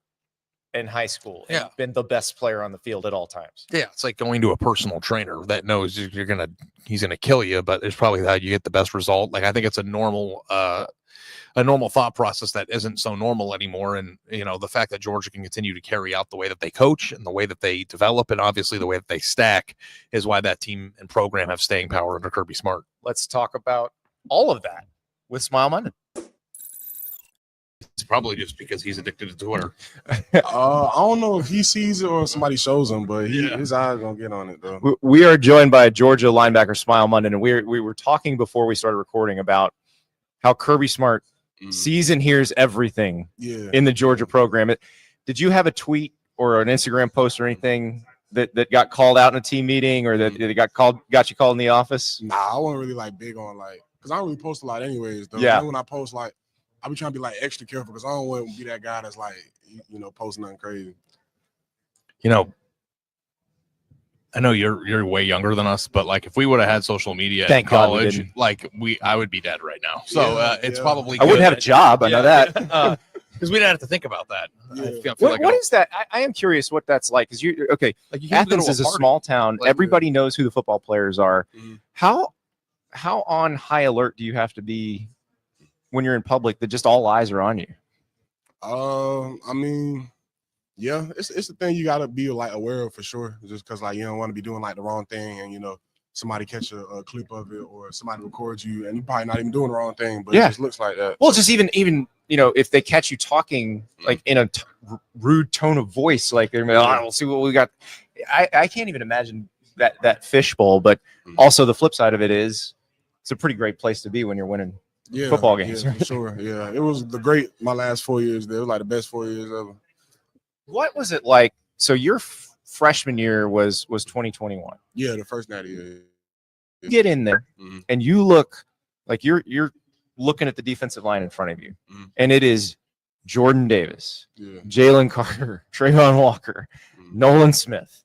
Speaker 1: in high school and been the best player on the field at all times.
Speaker 2: Yeah, it's like going to a personal trainer that knows he's gonna kill you, but it's probably how you get the best result. Like I think it's a normal thought process that isn't so normal anymore. And the fact that Georgia can continue to carry out the way that they coach and the way that they develop and obviously the way that they stack is why that team and program have staying power under Kirby Smart.
Speaker 1: Let's talk about all of that with Smael Mondon.
Speaker 2: It's probably just because he's addicted to Twitter.
Speaker 4: I don't know if he sees it or somebody shows him, but his eyes gonna get on it though.
Speaker 1: We are joined by Georgia linebacker Smael Mondon, and we were talking before we started recording about how Kirby Smart sees and hears everything in the Georgia program. Did you have a tweet or an Instagram post or anything that got called out in a team meeting or that got you called in the office?
Speaker 4: Nah, I wasn't really big on because I don't really post a lot anyways though. Yeah. When I post I be trying to be extra careful because I don't want to be that guy that's posting nothing crazy.
Speaker 2: I know you're way younger than us, but if we would have had social media in college, I would be dead right now. So it's probably
Speaker 1: I wouldn't have a job. I know that
Speaker 2: because we didn't have to think about that.
Speaker 4: Yeah.
Speaker 1: What is that? I am curious what that's like. Because Athens is a small town. Everybody knows who the football players are.
Speaker 4: Mm-hmm.
Speaker 1: How on high alert do you have to be when you're in public that just all eyes are on you?
Speaker 4: I mean, yeah, it's the thing you gotta be like aware of for sure. Just because like you don't want to be doing like the wrong thing, and somebody catch a clip of it or somebody records you, and you're probably not even doing the wrong thing, but it just looks like that.
Speaker 1: Well, just even if they catch you talking like in a rude tone of voice, like they're like, we'll see what we got. I can't even imagine that fishbowl. But also the flip side of it is it's a pretty great place to be when you're winning football games.
Speaker 4: Yeah, for sure. Yeah, it was my last 4 years there. It was like the best 4 years ever.
Speaker 1: What was it like? So your freshman year was 2021.
Speaker 4: Yeah, the first natty year.
Speaker 1: You get in there and you look like you're looking at the defensive line in front of you, and it is Jordan Davis, Jalen Carter, Trayvon Walker, Nolan Smith.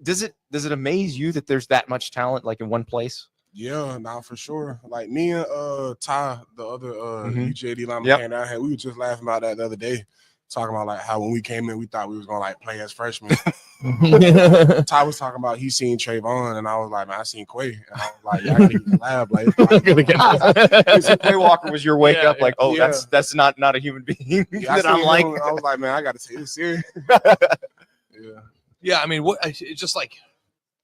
Speaker 1: Does it amaze you that there's that much talent like in one place?
Speaker 4: Yeah, now for sure. Like me and Ty, the other UJD lineman came down here, we were just laughing about that the other day, talking about like how when we came in, we thought we was gonna like play as freshmen. Ty was talking about he seen Trayvon, and I was like, man, I seen Quay, and I was like, yeah, I can even laugh. Like,
Speaker 1: Quay Walker was your wake up, like, oh, that's not a human being. That I'm like,
Speaker 4: I was like, man, I got to take this serious.
Speaker 2: Yeah. I mean, it's just like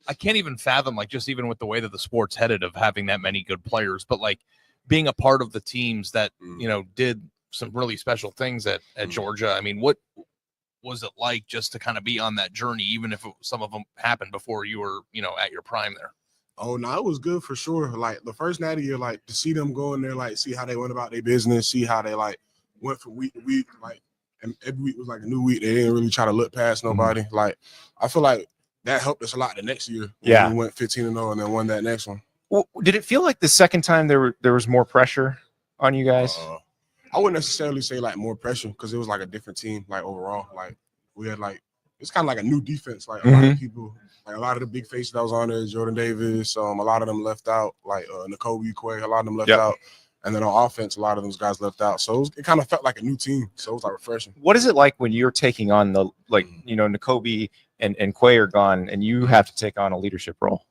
Speaker 2: I can't even fathom, like, just even with the way that the sport's headed of having that many good players, but like being a part of the teams that did some really special things at Georgia. I mean, what was it like just to kind of be on that journey, even if some of them happened before you were, at your prime there?
Speaker 4: Oh, no, it was good for sure. Like the first natty year, like to see them go in there, like see how they went about their business, see how they like went from week to week, like, and every week was like a new week. They didn't really try to look past nobody. Like I feel like that helped us a lot the next year.
Speaker 1: Yeah,
Speaker 4: we went 15-0 and then won that next one.
Speaker 1: Well, did it feel like the second time there was more pressure on you guys?
Speaker 4: I wouldn't necessarily say like more pressure because it was like a different team. Like overall, like we had like it's kind of like a new defense. Like a lot of people, like a lot of the big faces that was on there, Jordan Davis. A lot of them left out. Like N'Kobe Quay, a lot of them left out. And then on offense, a lot of those guys left out. So it kind of felt like a new team. So it was like refreshing.
Speaker 1: What is it like when you're taking on the N'Kobe and Quay are gone, and you have to take on a leadership role?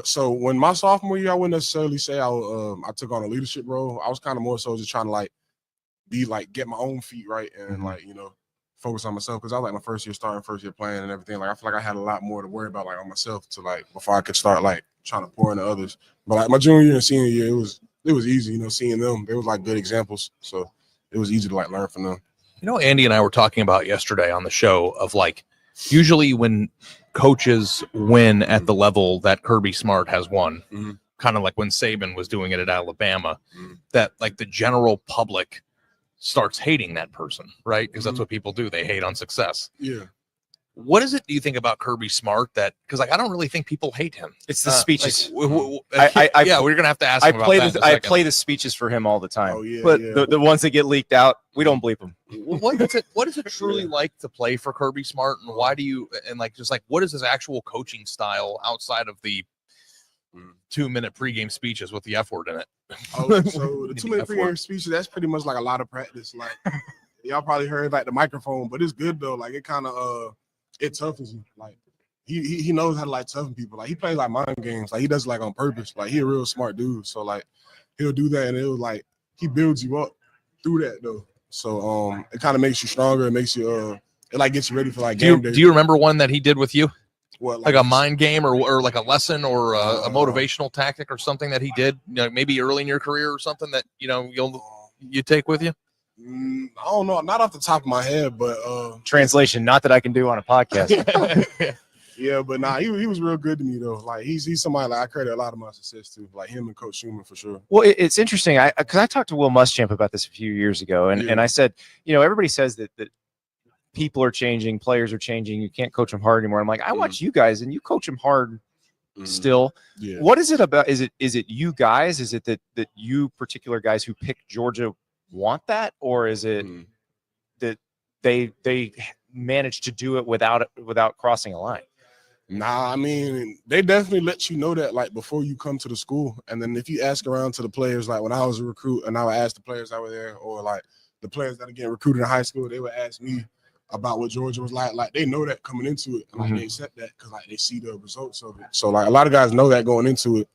Speaker 4: So when my sophomore year, I wouldn't necessarily say I took on a leadership role. I was kind of more so just trying to like be like get my own feet right and like focus on myself because I was like my first year starting, first year playing and everything. Like I feel like I had a lot more to worry about like on myself to like before I could start like trying to pour into others. But like my junior year and senior year, it was easy, seeing them. They was like good examples, so it was easy to like learn from them.
Speaker 2: Andy and I were talking about yesterday on the show of like usually when coaches win at the level that Kirby Smart has won, kind of like when Saban was doing it at Alabama, that like the general public starts hating that person, right? Because that's what people do. They hate on success.
Speaker 4: Yeah.
Speaker 2: What is it do you think about Kirby Smart that because like I don't really think people hate him?
Speaker 1: It's the speeches.
Speaker 2: Like, we're gonna have to ask him about that.
Speaker 1: I play the speeches for him all the time.
Speaker 4: Oh, yeah,
Speaker 1: but the ones that get leaked out, we don't bleep them.
Speaker 2: What is it truly like to play for Kirby Smart, and why do you what is his actual coaching style outside of the 2-minute pregame speeches with the F word in it?
Speaker 4: So the 2-minute pregame speeches, that's pretty much like a lot of practice. Like y'all probably heard like the microphone, but it's good though. Like it kind of it toughens you. Like he knows how to like toughen people. Like he plays like mind games. Like he does it like on purpose. Like he a real smart dude. So like he'll do that and it'll like he builds you up through that though. So it kind of makes you stronger. It makes you it like gets you ready for like game day.
Speaker 2: Do you remember one that he did with you?
Speaker 4: What,
Speaker 2: like a mind game or like a lesson or a motivational tactic or something that he did, maybe early in your career or something that you take with you?
Speaker 4: I don't know, not off the top of my head, but
Speaker 1: translation, not that I can do on a podcast.
Speaker 4: Yeah, but nah, he was real good to me though. Like he's somebody like I credit a lot of my success to, like him and Coach Schumann for sure.
Speaker 1: Well, it's interesting. Because I talked to Will Muschamp about this a few years ago, and I said, everybody says that people are changing, players are changing. You can't coach them hard anymore. I'm like, I watch you guys, and you coach them hard still. Yeah. What is it about? Is it you guys? Is it that you particular guys who picked Georgia want that, or is it that they managed to do it without crossing a line?
Speaker 4: Nah, I mean, they definitely let you know that like before you come to the school. And then if you ask around to the players, like when I was a recruit and I would ask the players that were there, or like the players that are getting recruited in high school, they would ask me about what Georgia was like. Like they know that coming into it, and like they accept that because like they see the results of it. So like a lot of guys know that going into it.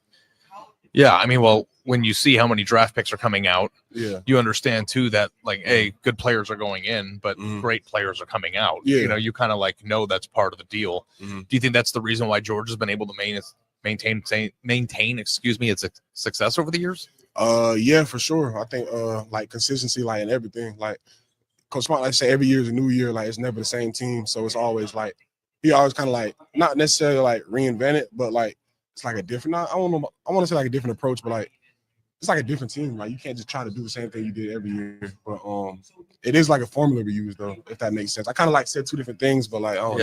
Speaker 2: Yeah, I mean, well, when you see how many draft picks are coming out,
Speaker 4: Yeah.
Speaker 2: you understand too that like, hey, good players are going in, but great players are coming out.
Speaker 4: Yeah.
Speaker 2: You know, you kind of like know that's part of the deal. Do you think that's the reason why George has been able to maintain, excuse me, its success over the years?
Speaker 4: Yeah, for sure. I think like consistency, like in everything. Like Coach Smart, like I say, every year is a new year. Like it's never the same team, so it's always like he always kind of like not necessarily like reinvent it, but like it's like a different. I don't know. I want to say like a different approach, but like it's like a different team. Like you can't just try to do the same thing you did every year. But it is like a formula we use though, if that makes sense. I kind of like said two different things, but like I don't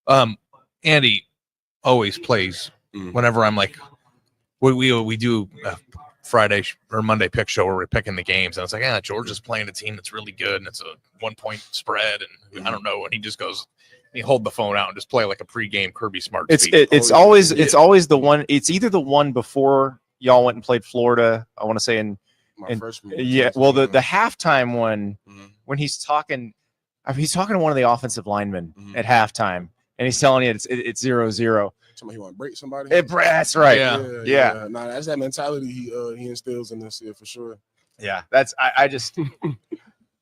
Speaker 4: know.
Speaker 2: Andy always plays whenever I'm like, we do a Friday or Monday pick show where we're picking the games, and it's like, George is playing a team that's really good, and it's a 1-point spread, and I don't know, and he just goes. You hold the phone out and just play like a pregame Kirby Smart.
Speaker 1: It's always the one. It's either the one before y'all went and played Florida. I want to say in
Speaker 4: freshman.
Speaker 1: Yeah, well, the halftime one when he's talking to one of the offensive linemen at halftime, and he's telling you it's 0-0.
Speaker 4: Somebody want to break somebody.
Speaker 1: That's right.
Speaker 4: Yeah. Nah, that's that mentality he instills in us for sure.
Speaker 1: Yeah, that's I just.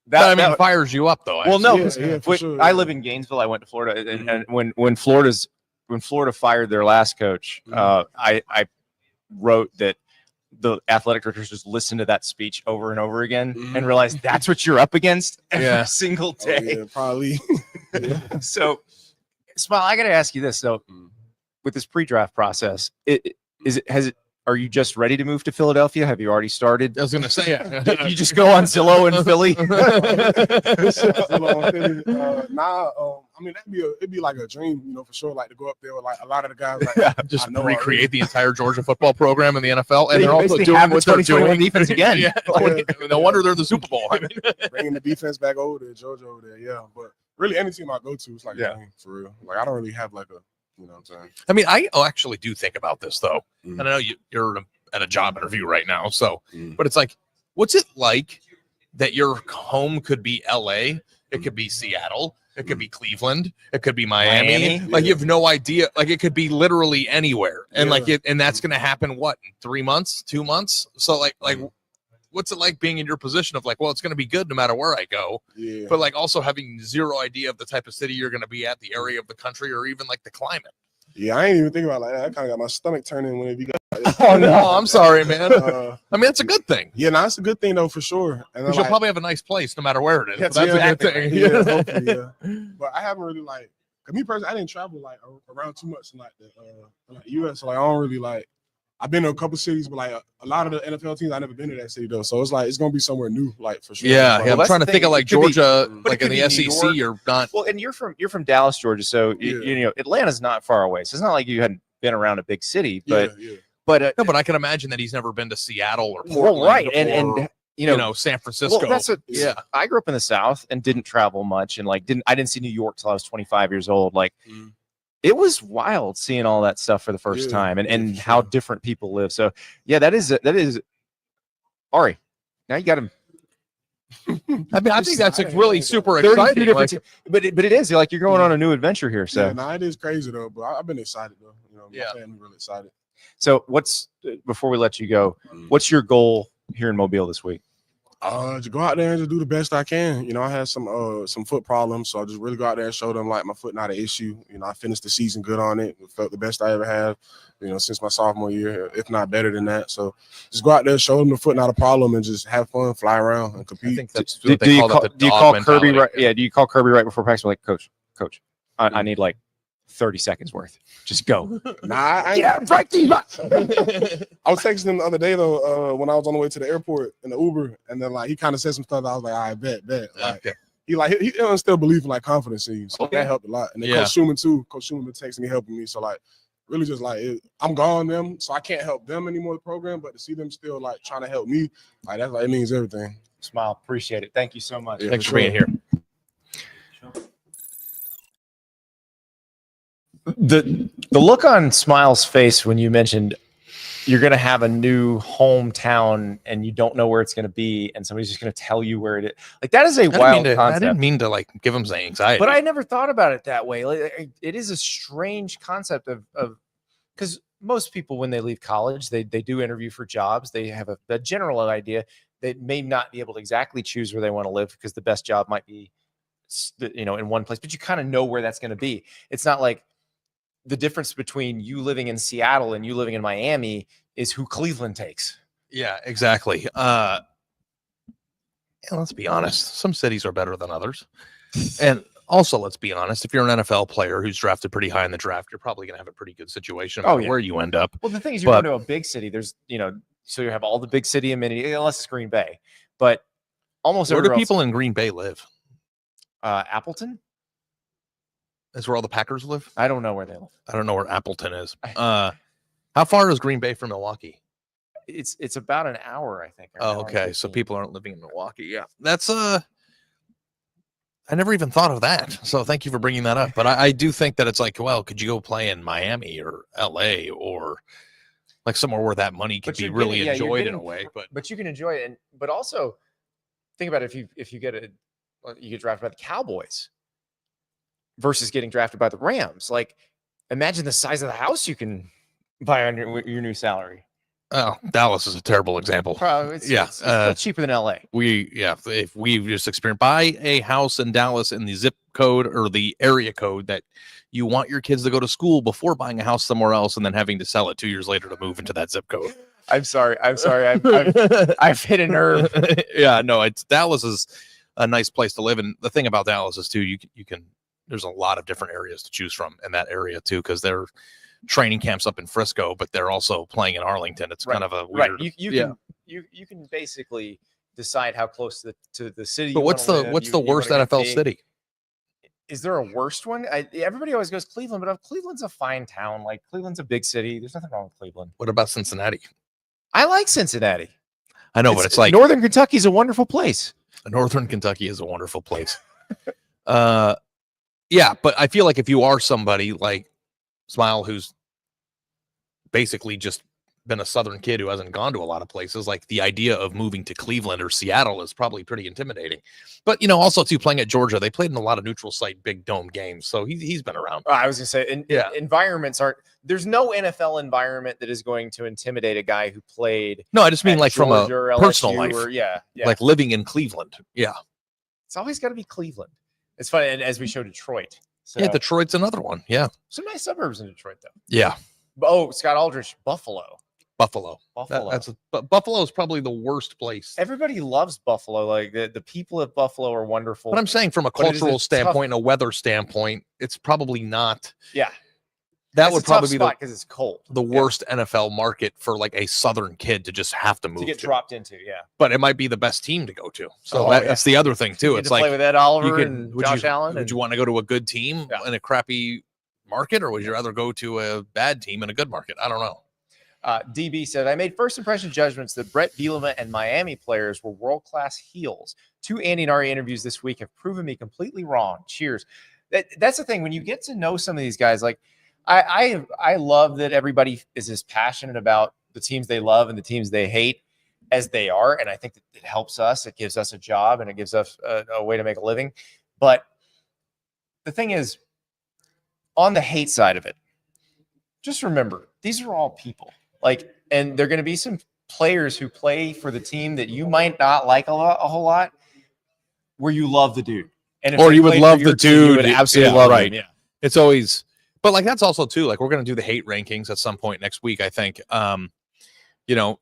Speaker 2: That fires you up though.
Speaker 1: Well, no,
Speaker 4: for sure.
Speaker 1: I live in Gainesville. I went to Florida, and when Florida fired their last coach, I wrote that the athletic directors just listened to that speech over and over again and realized that's what you're up against every single day.
Speaker 4: Probably.
Speaker 1: So, Smael, I got to ask you this. So, with this pre-draft process, are you just ready to move to Philadelphia? Have you already started?
Speaker 2: I was going to say,
Speaker 1: you just go on Zillow in Philly.
Speaker 4: I mean it'd be like a dream, for sure. Like to go up there with like a lot of the guys, like
Speaker 2: just recreate the entire Georgia football program in the NFL, and they're also
Speaker 1: doing
Speaker 2: doing what they're
Speaker 1: 2021
Speaker 2: doing.
Speaker 1: defense again.
Speaker 2: No wonder they're the Super Bowl. I mean,
Speaker 4: bringing the defense back over there, Georgia over there. Yeah, but really, any team I go to, it's like a dream, for real. Like I don't really have like a. You know what I'm saying?
Speaker 2: I mean, I actually do think about this though, and I know you're at a job interview right now, so but it's like, what's it like that your home could be LA, it could be Seattle, it could be Cleveland, it could be Miami. Like you have no idea. Like it could be literally anywhere, and and that's gonna happen. What, in 3 months, 2 months? So like. What's it like being in your position of like, well, it's going to be good no matter where I go, but like also having zero idea of the type of city you're going to be at, the area of the country, or even like the climate?
Speaker 4: Yeah, I ain't even thinking about it like that. I kind of got my stomach turning when you got.
Speaker 2: Oh no, I'm sorry, man. I mean, it's a good thing.
Speaker 4: Yeah, no, it's a good thing though for sure. And
Speaker 2: you'll probably have a nice place no matter where it is. That's a good thing.
Speaker 4: Yeah, hopefully, But I haven't really like, cause me personally, I didn't travel like around too much in like the U.S. So like I don't really like. I've been to a couple cities, but like a lot of the NFL teams, I've never been to that city though. So it's like it's gonna be somewhere new, like for sure.
Speaker 2: Yeah, I'm trying to think of like Georgia, like in the SEC. You're not.
Speaker 1: Well, and you're from Dallas, Georgia, so you know Atlanta's not far away. So it's not like you hadn't been around a big city, but
Speaker 2: no, but I can imagine that he's never been to Seattle or Portland,
Speaker 1: right? And you know
Speaker 2: San Francisco.
Speaker 1: Well, I grew up in the South and didn't travel much, and like I didn't see New York till I was 25 years old. Like. It was wild seeing all that stuff for the first time and how different people live. So yeah, that is Ari. Now you got him.
Speaker 2: I mean, I think that's like really super exciting.
Speaker 1: But it is like you're going on a new adventure here. So
Speaker 4: it is crazy though. But I've been excited though. My family really excited.
Speaker 1: So before we let you go, what's your goal here in Mobile this week?
Speaker 4: To go out there and just do the best I can. I had some foot problems, so I just really go out there and show them like my foot not an issue. I finished the season good on it. Felt the best I ever have, since my sophomore year, if not better than that. So just go out there, show them the foot not a problem, and just have fun, fly around, and compete.
Speaker 2: I think that's what they call that.
Speaker 1: Do you call Kirby right? Yeah. Do you call Kirby right before practice? Like, coach, I need like 30 seconds worth. Just go.
Speaker 4: Break these. I was texting him the other day though, when I was on the way to the airport in the Uber, and then like he kind of said some stuff. I was like, I bet. Like, he still believe in like confidence in you, so that helped a lot. And then Coach Schumann too. Coach Schumann been texting me, helping me. So like, really just like I'm gone them, so I can't help them anymore. The program, but to see them still like trying to help me, like that's like it means everything.
Speaker 1: Smael, appreciate it. Thank you so much.
Speaker 2: Thanks for being here.
Speaker 1: The look on Smael's face when you mentioned you're going to have a new hometown and you don't know where it's going to be and somebody's just going to tell you where it is. Like that is a wild concept.
Speaker 2: I didn't mean to like give him some anxiety.
Speaker 1: But I never thought about it that way. Like, it is a strange concept of because most people, when they leave college, they do interview for jobs. They have a general idea. They may not be able to exactly choose where they want to live because the best job might be, in one place, but you kind of know where that's going to be. It's not like the difference between you living in Seattle and you living in Miami is who Cleveland takes.
Speaker 2: Yeah, exactly. And let's be honest, some cities are better than others. And also, let's be honest, if you're an NFL player who's drafted pretty high in the draft, you're probably going to have a pretty good situation where you end up.
Speaker 1: Well, the thing is, you're going to a big city. There's, so you have all the big city amenities, unless it's Green Bay. But almost
Speaker 2: where
Speaker 1: everywhere
Speaker 2: do people in Green Bay live?
Speaker 1: Appleton?
Speaker 2: That's where all the Packers live?
Speaker 1: I don't know where they live.
Speaker 2: I don't know where Appleton is. How far is Green Bay from Milwaukee?
Speaker 1: It's about an hour, I think.
Speaker 2: Oh, okay. So people aren't living in Milwaukee. Yeah. That's I never even thought of that. So thank you for bringing that up. But I do think that it's like, well, could you go play in Miami or LA or like somewhere where that money could be really enjoyed in a way?
Speaker 1: But you can enjoy it. But also think about it, if you get drafted by the Cowboys versus getting drafted by the Rams. Like, imagine the size of the house you can buy on your new salary.
Speaker 2: Oh, Dallas is a terrible example.
Speaker 1: Probably, it's cheaper than LA.
Speaker 2: If we've just experienced, buy a house in Dallas in the zip code or the area code that you want your kids to go to school before buying a house somewhere else and then having to sell it 2 years later to move into that zip code.
Speaker 1: I'm sorry. I've hit a nerve.
Speaker 2: Yeah, no, Dallas is a nice place to live. And the thing about Dallas is too, you can there's a lot of different areas to choose from in that area too, because they're training camps up in Frisco, but they're also playing in Arlington. It's kind of a weird.
Speaker 1: Right. You can basically decide how close to the city.
Speaker 2: But what's the worst NFL city?
Speaker 1: Is there a worst one? Everybody always goes Cleveland, but Cleveland's a fine town. Like, Cleveland's a big city. There's nothing wrong with Cleveland.
Speaker 2: What about Cincinnati?
Speaker 1: I like Cincinnati.
Speaker 2: I know, but it's like
Speaker 1: Northern Kentucky's a wonderful place.
Speaker 2: Northern Kentucky is a wonderful place. Yeah, but I feel like if you are somebody like Smael, who's basically just been a Southern kid who hasn't gone to a lot of places, like the idea of moving to Cleveland or Seattle is probably pretty intimidating. But, also too, playing at Georgia, they played in a lot of neutral site, big dome games. So he's been around.
Speaker 1: I was going to say, environments there's no NFL environment that is going to intimidate a guy who played.
Speaker 2: No, I just mean like
Speaker 1: Georgia
Speaker 2: from a personal life. Like living in Cleveland. Yeah.
Speaker 1: It's always got to be Cleveland. It's funny. And as we show Detroit. So,
Speaker 2: yeah, Detroit's another one. Yeah.
Speaker 1: Some nice suburbs in Detroit, though.
Speaker 2: Yeah.
Speaker 1: Oh, Scott Aldrich, Buffalo.
Speaker 2: Buffalo is probably the worst place.
Speaker 1: Everybody loves Buffalo. Like the people of Buffalo are wonderful.
Speaker 2: But I'm saying from a cultural standpoint, a weather standpoint, it's probably not.
Speaker 1: Yeah.
Speaker 2: That would probably be
Speaker 1: because it's cold.
Speaker 2: The worst NFL market for like a Southern kid to just have to move
Speaker 1: to get dropped into. Yeah.
Speaker 2: But it might be the best team to go to. So that's the other thing too. It's like
Speaker 1: play with Ed Oliver and Josh Allen.
Speaker 2: Would you want to go to a good team in a crappy market, or would you rather go to a bad team in a good market? I don't know.
Speaker 1: DB said, I made first impression judgments that Brett Bielema and Miami players were world-class heels. 2 Andy and Ari interviews this week have proven me completely wrong. Cheers. That's the thing. When you get to know some of these guys, like I love that everybody is as passionate about the teams they love and the teams they hate as they are. And I think that it helps us. It gives us a job and it gives us a way to make a living. But the thing is, on the hate side of it, just remember, these are all people. Like, and there are going to be some players who play for the team that you might not like a whole lot, where you love the dude. And
Speaker 2: or you would love the dude.
Speaker 1: You would absolutely love him. Yeah.
Speaker 2: It's always, but like, that's also too, like, we're going to do the hate rankings at some point next week, I think. The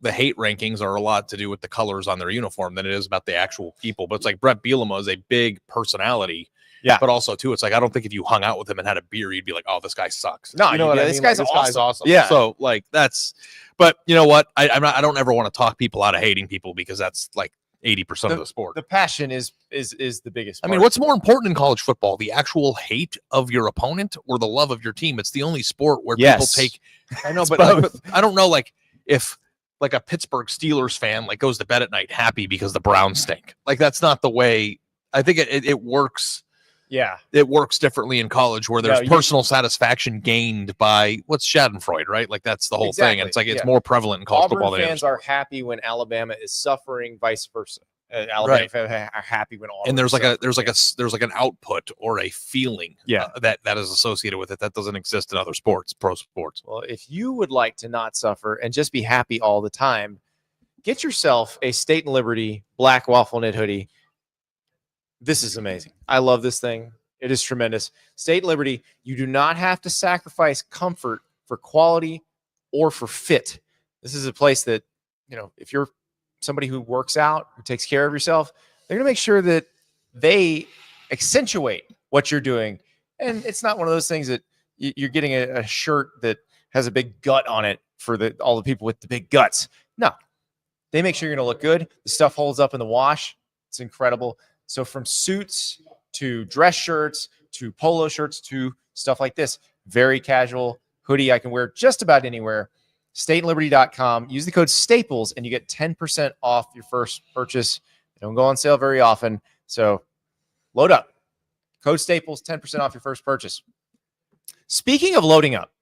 Speaker 2: hate rankings are a lot to do with the colors on their uniform than it is about the actual people. But it's like Brett Bielema is a big personality. Yeah. But also too, it's like, I don't think if you hung out with him and had a beer, you'd be like, oh, this guy sucks.
Speaker 1: No, this guy's awesome.
Speaker 2: Yeah. So like but you know what? I don't ever want to talk people out of hating people, because that's like 80% of the sport.
Speaker 1: The passion is the biggest part.
Speaker 2: I mean, what's more important in college football, the actual hate of your opponent or the love of your team? It's the only sport where people take. I know, but I don't know, like, if like a Pittsburgh Steelers fan like goes to bed at night happy because the Browns stink. Like, that's not the way. I think it works.
Speaker 1: Yeah,
Speaker 2: it works differently in college, where there's personal satisfaction gained by what's Schadenfreude, right? Like, that's the whole thing. And it's like, it's more prevalent in college football.
Speaker 1: Fans are happy when Alabama is suffering, vice versa. Alabama fans are happy when all.
Speaker 2: And there's like an output or a feeling that is associated with it that doesn't exist in other sports, pro sports.
Speaker 1: Well, if you would like to not suffer and just be happy all the time, get yourself a State and Liberty black waffle knit hoodie. This is amazing. I love this thing. It is tremendous. State and Liberty, you do not have to sacrifice comfort for quality or for fit. This is a place that, if you're somebody who works out, who takes care of yourself, they're going to make sure that they accentuate what you're doing. And it's not one of those things that you're getting a shirt that has a big gut on it for all the people with the big guts. No, they make sure you're going to look good. The stuff holds up in the wash. It's incredible. So from suits to dress shirts to polo shirts to stuff like this, very casual hoodie I can wear just about anywhere. StateandLiberty.com. Use the code STAPLES and you get 10% off your first purchase. They don't go on sale very often. So load up. Code STAPLES, 10% off your first purchase. Speaking of loading up,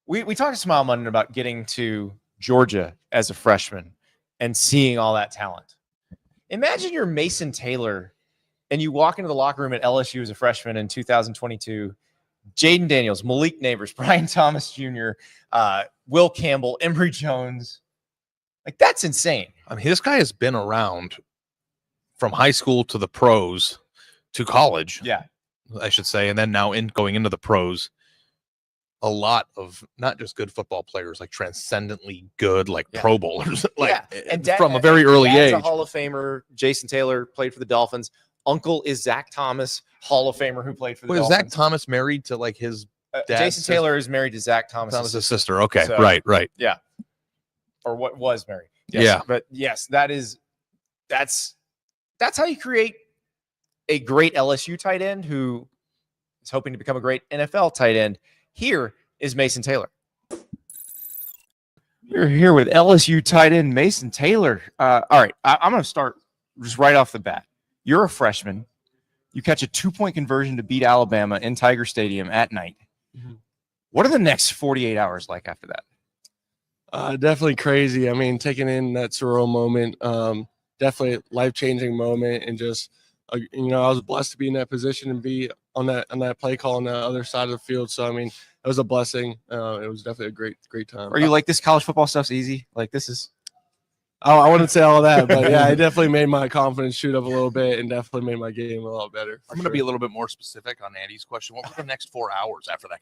Speaker 1: we talked to Smael Mondon about getting to Georgia as a freshman and seeing all that talent. Imagine you're Mason Taylor and you walk into the locker room at LSU as a freshman in 2022. Jaden Daniels, Malik Neighbors, Brian Thomas Jr., Will Campbell, Emory Jones. Like, that's insane.
Speaker 2: I mean, this guy has been around from high school to the pros to college.
Speaker 1: Yeah.
Speaker 2: I should say. And then now going into the pros, a lot of not just good football players, like transcendently good, like Pro Bowlers, and from a very early age.
Speaker 1: A Hall of Famer. Jason Taylor played for the Dolphins. Uncle is Zach Thomas, Hall of Famer who played for the Dolphins.
Speaker 2: Is Zach Thomas married to like his dad?
Speaker 1: Jason Taylor is married to Zach Thomas'
Speaker 2: sister. Okay, so, right.
Speaker 1: Yeah. Or what was married.
Speaker 2: Yes. Yeah.
Speaker 1: But yes, that's how you create a great LSU tight end who is hoping to become a great NFL tight end. Here is Mason Taylor. We're here with LSU tight end Mason Taylor. All right, I'm going to start just right off the bat. You're a freshman. You catch a 2-point conversion to beat Alabama in Tiger Stadium at night. Mm-hmm. What are the next 48 hours like after that?
Speaker 5: Definitely crazy. I mean, taking in that surreal moment, definitely life-changing moment, and just I was blessed to be in that position and be on that play call on the other side of the field. So I mean, it was a blessing. It was definitely a great time.
Speaker 1: Are you like, this college football stuff's easy? Like, this is.
Speaker 5: Oh, I wouldn't say all that, but yeah, it definitely made my confidence shoot up a little bit and definitely made my game a lot better.
Speaker 2: I'm going to be a little bit more specific on Andy's question. What were the next 4 hours after that?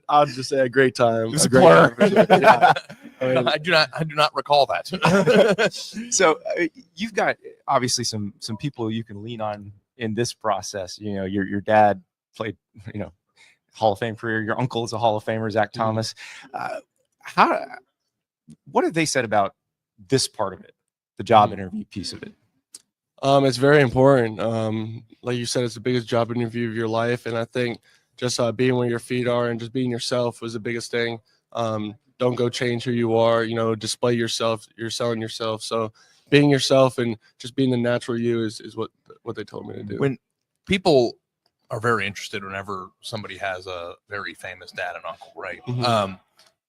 Speaker 5: I'll just say a great time.
Speaker 1: It was a blur.
Speaker 2: Yeah. I do not recall that.
Speaker 1: So you've got obviously some people you can lean on in this process. Your dad played, Hall of Fame career. Your uncle is a Hall of Famer, Zach Thomas. What have they said about this part of it, the job interview piece of it?
Speaker 5: It's very important. Like you said, it's the biggest job interview of your life. And I think just being where your feet are and just being yourself was the biggest thing. Don't go change who you are, display yourself. You're selling yourself. So being yourself and just being the natural you is what they told me to do.
Speaker 2: When people are very interested whenever somebody has a very famous dad and uncle, right? Mm-hmm.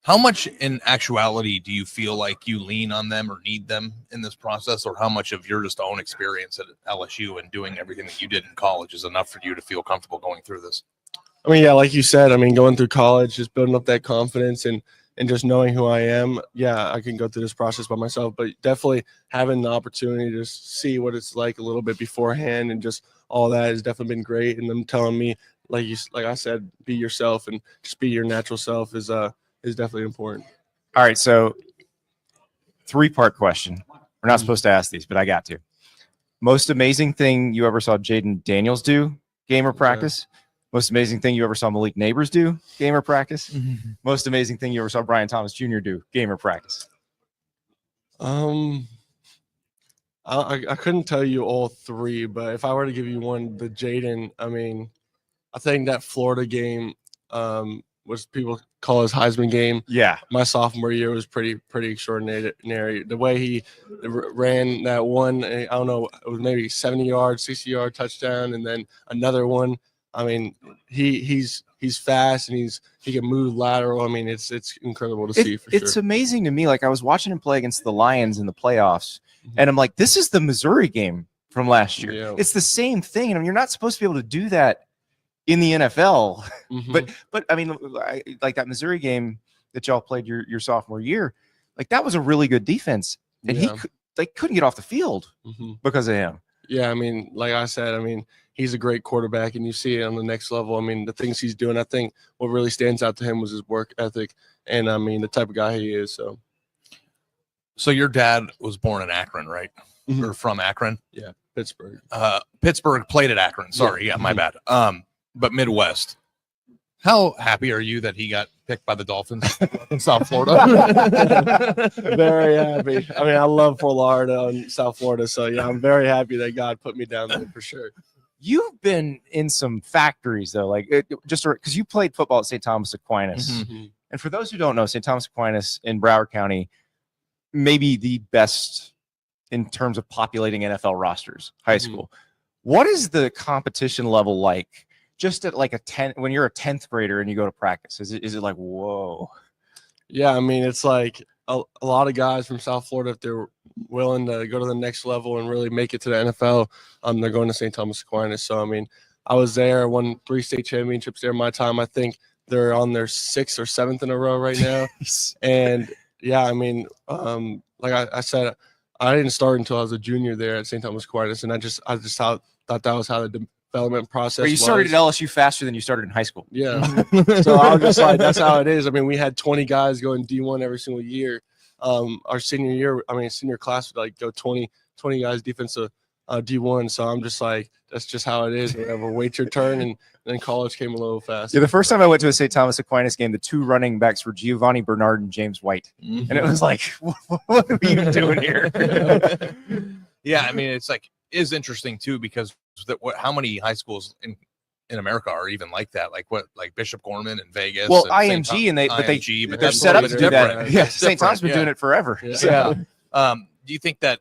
Speaker 2: How much in actuality do you feel like you lean on them or need them in this process, or how much of your just own experience at LSU and doing everything that you did in college is enough for you to feel comfortable going through this?
Speaker 5: I mean, yeah, like you said, going through college, just building up that confidence and just knowing who I am. Yeah, I can go through this process by myself, but definitely having the opportunity to see what it's like a little bit beforehand and just all that has definitely been great. And them telling me, like I said, be yourself and just be your natural self is definitely important.
Speaker 1: All right, so 3-part question. We're not supposed to ask these, but I got to. Most amazing thing you ever saw Jaden Daniels do, game or practice? Most amazing thing you ever saw Malik Neighbors do, game or practice? Mm-hmm. Most amazing thing you ever saw Brian Thomas Jr. do, game or practice?
Speaker 5: I couldn't tell you all 3, but if I were to give you one, the Jaden, I think that Florida game, which people call his Heisman game.
Speaker 1: Yeah.
Speaker 5: My sophomore year was pretty extraordinary. The way he ran that one, I don't know, it was maybe 70-yard, 60-yard touchdown, and then another one I mean, he's fast and he can move lateral. I mean, it's incredible to see for sure.
Speaker 1: It's amazing to me. Like I was watching him play against the Lions in the playoffs,
Speaker 5: Mhm.
Speaker 1: and I'm like, this is the Missouri game from last year.
Speaker 5: Yeah.
Speaker 1: It's the same thing. And I mean, you're not supposed to be able to do that in the NFL.
Speaker 5: Mhm.
Speaker 1: But I mean, like that Missouri game that y'all played your sophomore year, like that was a really good defense, and
Speaker 5: Yeah.
Speaker 1: they couldn't get off the field
Speaker 5: Mhm.
Speaker 1: because of him.
Speaker 5: Yeah, I mean, like I said, I mean, he's a great quarterback, and you see it on the next level. I mean, the things he's doing, I think what really stands out to him was his work ethic, and I mean, the type of guy he is.
Speaker 2: So your dad was born in Akron, right?
Speaker 5: Mhm.
Speaker 2: Or from Akron?
Speaker 5: Yeah, Pittsburgh.
Speaker 2: Pittsburgh played at Akron. Sorry, yeah, my bad. But Midwest. How happy are you that he got picked by the Dolphins in South Florida?
Speaker 5: Very happy. I mean, I love Fort Lauderdale and South Florida, so yeah, I'm very happy that God put me down there for sure.
Speaker 1: You've been in some factories though, like just because you played football at St. Thomas Aquinas.
Speaker 2: Mhm.
Speaker 1: And for those who don't know, St. Thomas Aquinas in Broward County, maybe the best in terms of populating NFL rosters, high school. What is the competition level like just at like a 10 when you're a 10th grader and you go to practice? Is it like, whoa?
Speaker 5: Yeah, I mean, it's like a lot of guys from South Florida, if they're willing to go to the next level and really make it to the NFL, they're going to St. Thomas Aquinas. So, I mean, I was there, won 3 state championships there my time. I think they're on their 6th or 7th in a row right now. And yeah, I mean, like I said, I didn't start until I was a junior there at St. Thomas Aquinas, and I just thought that was how the development process.
Speaker 1: Or you started at LSU faster than you started in high school.
Speaker 5: Yeah. So I was just like, that's how it is. I mean, we had 20 guys going D1 every single year. Our senior class would like go 20 guys defensive D1. So I'm just like, that's just how it is. Whatever. Wait your turn, and then college came a little fast.
Speaker 1: Yeah, the first time I went to a St. Thomas Aquinas game, the 2 running backs were Giovanni Bernard and James White. And it was like, what are you doing here?
Speaker 2: Yeah, I mean, it's like is interesting too because how many high schools in America are even like that? Like Bishop Gorman in Vegas.
Speaker 1: Well,
Speaker 2: and
Speaker 1: IMG,
Speaker 2: but
Speaker 1: they're
Speaker 2: that's
Speaker 1: set up to
Speaker 2: totally
Speaker 1: do that.
Speaker 2: different.
Speaker 1: Yeah,
Speaker 2: It's
Speaker 1: St. Thomas
Speaker 2: different,
Speaker 1: been
Speaker 2: yeah.
Speaker 1: doing it forever.
Speaker 5: Yeah.
Speaker 1: So.
Speaker 2: Yeah. Do you think that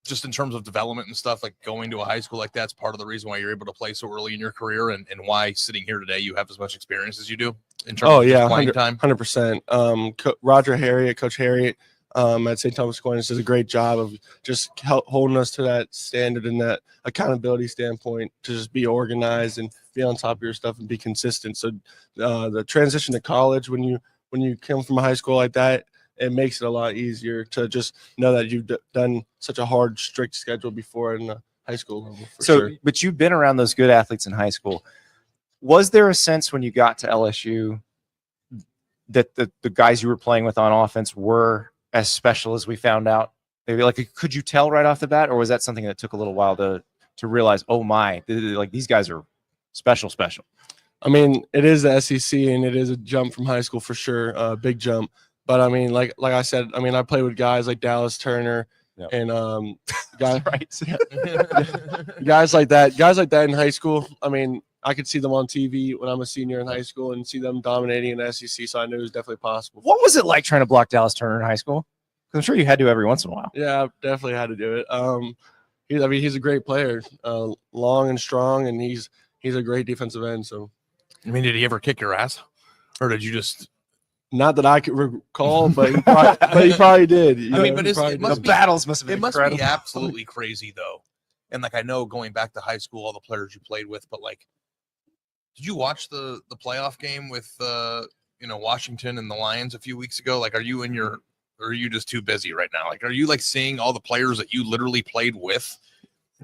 Speaker 2: just in terms of development and stuff, like going to a high school like that's part of the reason why you're able to play so early in your career and why sitting here today you have as much experience as you do in terms of just playing time?
Speaker 5: 100%. Roger Harriet, Coach Harriet at St. Thomas Aquinas does a great job of just holding us to that standard and that accountability standpoint to just be organized and be on top of your stuff and be consistent. So the transition to college, when you come from a high school like that, it makes it a lot easier to just know that you've done such a hard, strict schedule before in the high school level.
Speaker 1: But you've been around those good athletes in high school. Was there a sense when you got to LSU that the guys you were playing with on offense were as special as we found out? Maybe like, could you tell right off the bat, or was that something that took a little while to realize? Oh my, like these guys are special.
Speaker 5: I mean, it is the SEC, and it is a jump from high school for sure, a big jump. But I mean, like I said, I mean, I played with guys like Dallas Turner and guys like that in high school. I mean, I could see them on TV when I'm a senior in high school and see them dominating in the SEC. So I knew it was definitely possible.
Speaker 1: What was it like trying to block Dallas Turner in high school? Because I'm sure you had to every once in a while.
Speaker 5: Yeah, I definitely had to do it. He's a great player, long and strong, and he's a great defensive end. So,
Speaker 2: I mean, did he ever kick your ass, or did you just?
Speaker 5: Not that I could recall, but he probably did.
Speaker 1: The battles must have been incredible.
Speaker 2: Be absolutely crazy though. And like I know going back to high school, all the players you played with, but like, did you watch the playoff game with Washington and the Lions a few weeks ago? Like, or are you just too busy right now? Like, are you like seeing all the players that you literally played with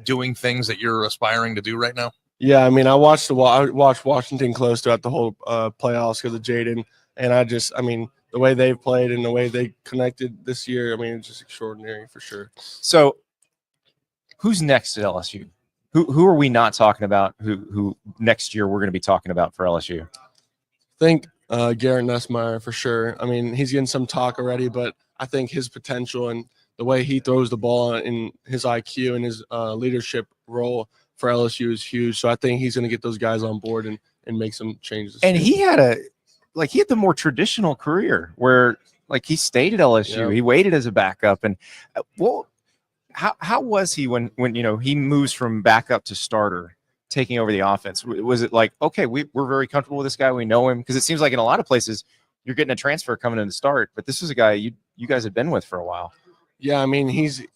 Speaker 2: doing things that you're aspiring to do right now?
Speaker 5: Yeah, I mean, I watched Washington close throughout the whole playoffs because of Jaden. And the way they've played and the way they connected this year, I mean, it's just extraordinary for sure.
Speaker 1: So who's next at LSU? Who are we not talking about who next year we're going to be talking about for LSU?
Speaker 5: I think Garrett Nussmeier for sure. I mean, he's getting some talk already, but I think his potential and the way he throws the ball and his IQ and his leadership role for LSU is huge. So I think he's going to get those guys on board and make some changes.
Speaker 1: And he had the more traditional career where like he stayed at LSU.
Speaker 5: Yeah.
Speaker 1: He waited as a backup. And how was he when he moves from backup to starter? taking over the offense? Was it like, okay, we're very comfortable with this guy, we know him? Because it seems like in a lot of places you're getting a transfer coming in to start, but this is a guy you guys have been with for a while.
Speaker 5: Yeah, I mean, he's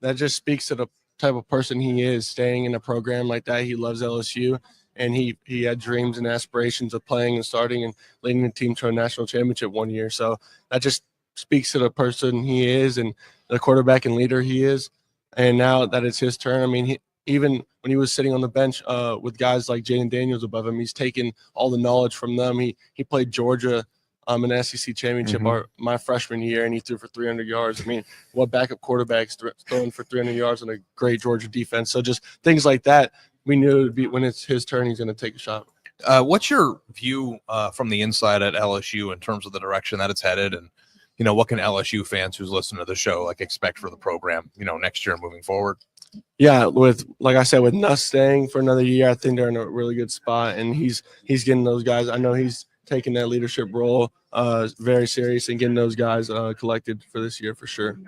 Speaker 5: that just speaks to the type of person he is, staying in a program like that. He loves LSU, and he had dreams and aspirations of playing and starting and leading the team to a national championship one year. So that just speaks to the person he is and the quarterback and leader he is. And now that it's his turn, I mean, even when he was sitting on the bench with guys like Jaden Daniels above him, he's taken all the knowledge from them. He played Georgia in the SEC championship my freshman year, and he threw for 300 yards. I mean, what backup quarterbacks throwing for 300 yards on a great Georgia defense? So just things like that, we knew it would be when it's his turn, he's going to take a shot.
Speaker 2: What's your view from the inside at LSU in terms of the direction that it's headed, and what can LSU fans who's listening to the show expect for the program, next year moving forward?
Speaker 5: Yeah, like I said, with Nuss staying for another year, I think they're in a really good spot, and he's getting those guys. I know he's taking that leadership role very serious and getting those guys collected for this year for sure.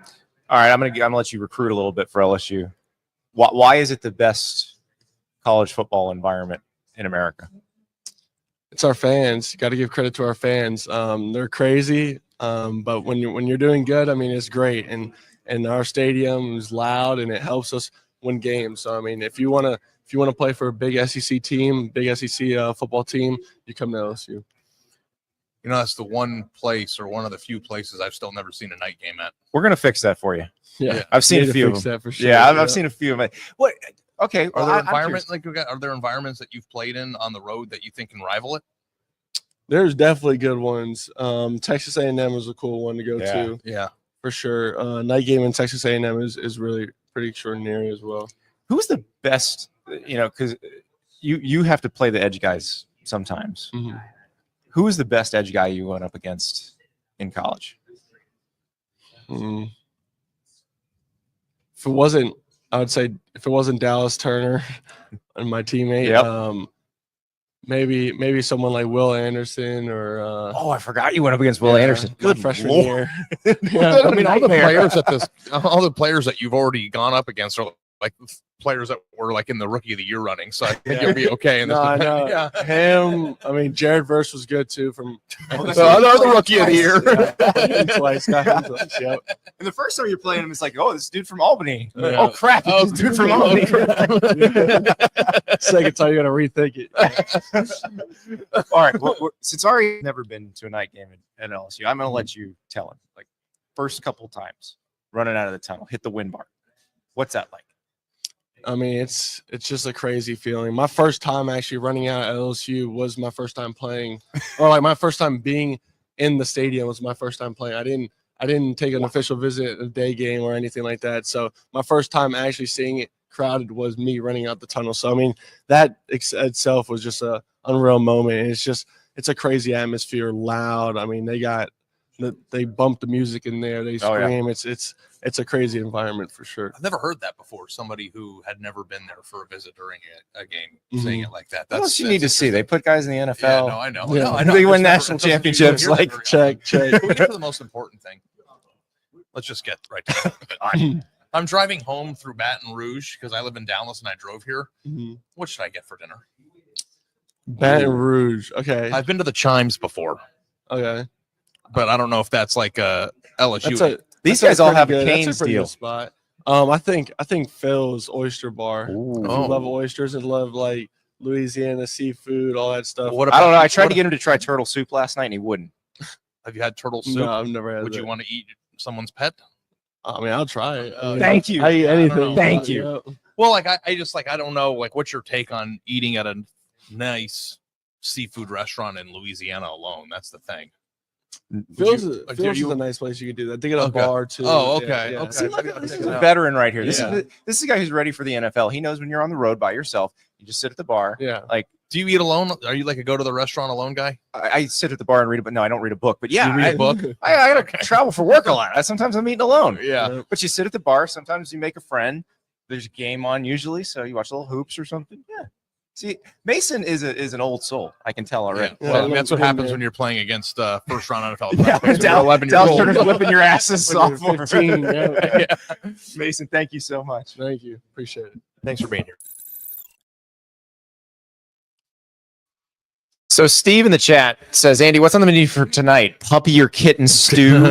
Speaker 1: All right, I'm gonna let you recruit a little bit for LSU. Why is it the best college football environment in America?
Speaker 5: It's our fans. Got to give credit to our fans. They're crazy, but when you're doing good, I mean, it's great. And our stadium is loud, and it helps us win games. So I mean, if you want to play for a big SEC team, big SEC football team, you come to LSU.
Speaker 2: That's the one place or one of the few places I've still never seen a night game at.
Speaker 1: We're gonna fix that for you.
Speaker 5: Yeah,
Speaker 1: I've seen a few of them.
Speaker 5: That for sure.
Speaker 1: Yeah, I've seen a few of them. What? Okay.
Speaker 2: Are there environments are there environments that you've played in on the road that you think can rival it?
Speaker 5: There's definitely good ones. Texas A&M is a cool one to go to.
Speaker 2: Yeah,
Speaker 5: for sure. Night game in Texas A&M is really pretty extraordinary as well.
Speaker 1: Who's the best? Because you have to play the edge guys sometimes.
Speaker 5: Mm-hmm.
Speaker 1: Who is the best edge guy you went up against in college?
Speaker 5: If it wasn't, I would say if it wasn't Dallas Turner and my teammate, maybe someone like Will Anderson or.
Speaker 1: I forgot you went up against Will Anderson.
Speaker 5: Good freshman year.
Speaker 2: I mean, all the players that you've already gone up against are like players that were like in the rookie of the year running, so I think you'll be okay.
Speaker 5: I know. Him. I mean, Jared Verse was good too. From
Speaker 2: the rookie of the year.
Speaker 5: Twice. Yep.
Speaker 1: And the first time you're playing him, it's like, oh, this dude from Albany.
Speaker 5: Yeah.
Speaker 1: Oh crap, this dude from Albany.
Speaker 5: Second time you're gonna rethink it.
Speaker 1: All right. Well, since Ari's never been to a night game at LSU, I'm gonna let you tell him. Like, first couple times running out of the tunnel, hit the wind bar. What's that like?
Speaker 5: I mean, it's just a crazy feeling. My first time actually running out at LSU was my first time playing, or like my first time being in the stadium was my first time playing. I didn't take an official visit, a day game or anything like that. So my first time actually seeing it crowded was me running out the tunnel. So I mean, that itself was just a unreal moment. And it's a crazy atmosphere, loud. I mean, they bump the music in there. They scream. It's a crazy environment for sure.
Speaker 2: I've never heard that before. Somebody who had never been there for a visit during a game saying it like that. That's
Speaker 1: what you need to see. They put guys in the NFL.
Speaker 2: Yeah, no, I know.
Speaker 5: Yeah.
Speaker 2: No, I know.
Speaker 1: They win national championships. Like,
Speaker 5: check.
Speaker 2: We get to the most important thing. Let's just get right to it. I'm driving home through Baton Rouge because I live in Dallas and I drove here.
Speaker 5: Mm-hmm.
Speaker 2: What should I get for dinner?
Speaker 5: Baton Rouge. Okay.
Speaker 2: I've been to the Chimes before.
Speaker 5: Okay.
Speaker 2: But I don't know if that's like a LSU.
Speaker 1: These guys all have a Canes deal.
Speaker 5: Spot. I think Phil's Oyster Bar.
Speaker 1: Ooh.
Speaker 5: If you love oysters and love like Louisiana seafood, all that stuff.
Speaker 1: I don't know. I tried to get him to try turtle soup last night and he wouldn't.
Speaker 2: Have you had turtle soup?
Speaker 5: No, I've never had.
Speaker 2: Would you want to eat someone's pet?
Speaker 5: I mean, I'll try it.
Speaker 1: Thank you.
Speaker 5: I eat anything.
Speaker 1: Thank you.
Speaker 2: Well, like I just like I don't know like what's your take on eating at a nice seafood restaurant in Louisiana alone? That's the thing.
Speaker 5: Phil's is a nice place you can do that. They get a bar too.
Speaker 2: Oh, okay.
Speaker 5: Yeah.
Speaker 2: Okay.
Speaker 1: See, look, this is a veteran right here. This
Speaker 5: Yeah.
Speaker 1: is a guy who's ready for the NFL. He knows when you're on the road by yourself, you just sit at the bar.
Speaker 5: Yeah.
Speaker 1: Like,
Speaker 2: do you eat alone? Are you like a go to the restaurant alone guy?
Speaker 1: I sit at the bar and read it, but no, I don't read a book. But yeah,
Speaker 2: You read a book?
Speaker 1: I gotta travel for work a lot. Sometimes I'm eating alone.
Speaker 2: Yeah.
Speaker 1: But you sit at the bar. Sometimes you make a friend. There's a game on usually, so you watch little hoops or something. Yeah. See, Mason is an old soul. I can tell already.
Speaker 2: Yeah. Well, that's what happens when you're playing against first round NFL.
Speaker 1: Yeah, Dallas Turner's whipping your ass as
Speaker 5: When you're
Speaker 1: sophomore.
Speaker 5: 15, yeah.
Speaker 1: Mason, thank you so much.
Speaker 5: Thank you. Appreciate it.
Speaker 2: Thanks for being here.
Speaker 1: So Steve in the chat says, Andy, what's on the menu for tonight? Puppy or kitten stew?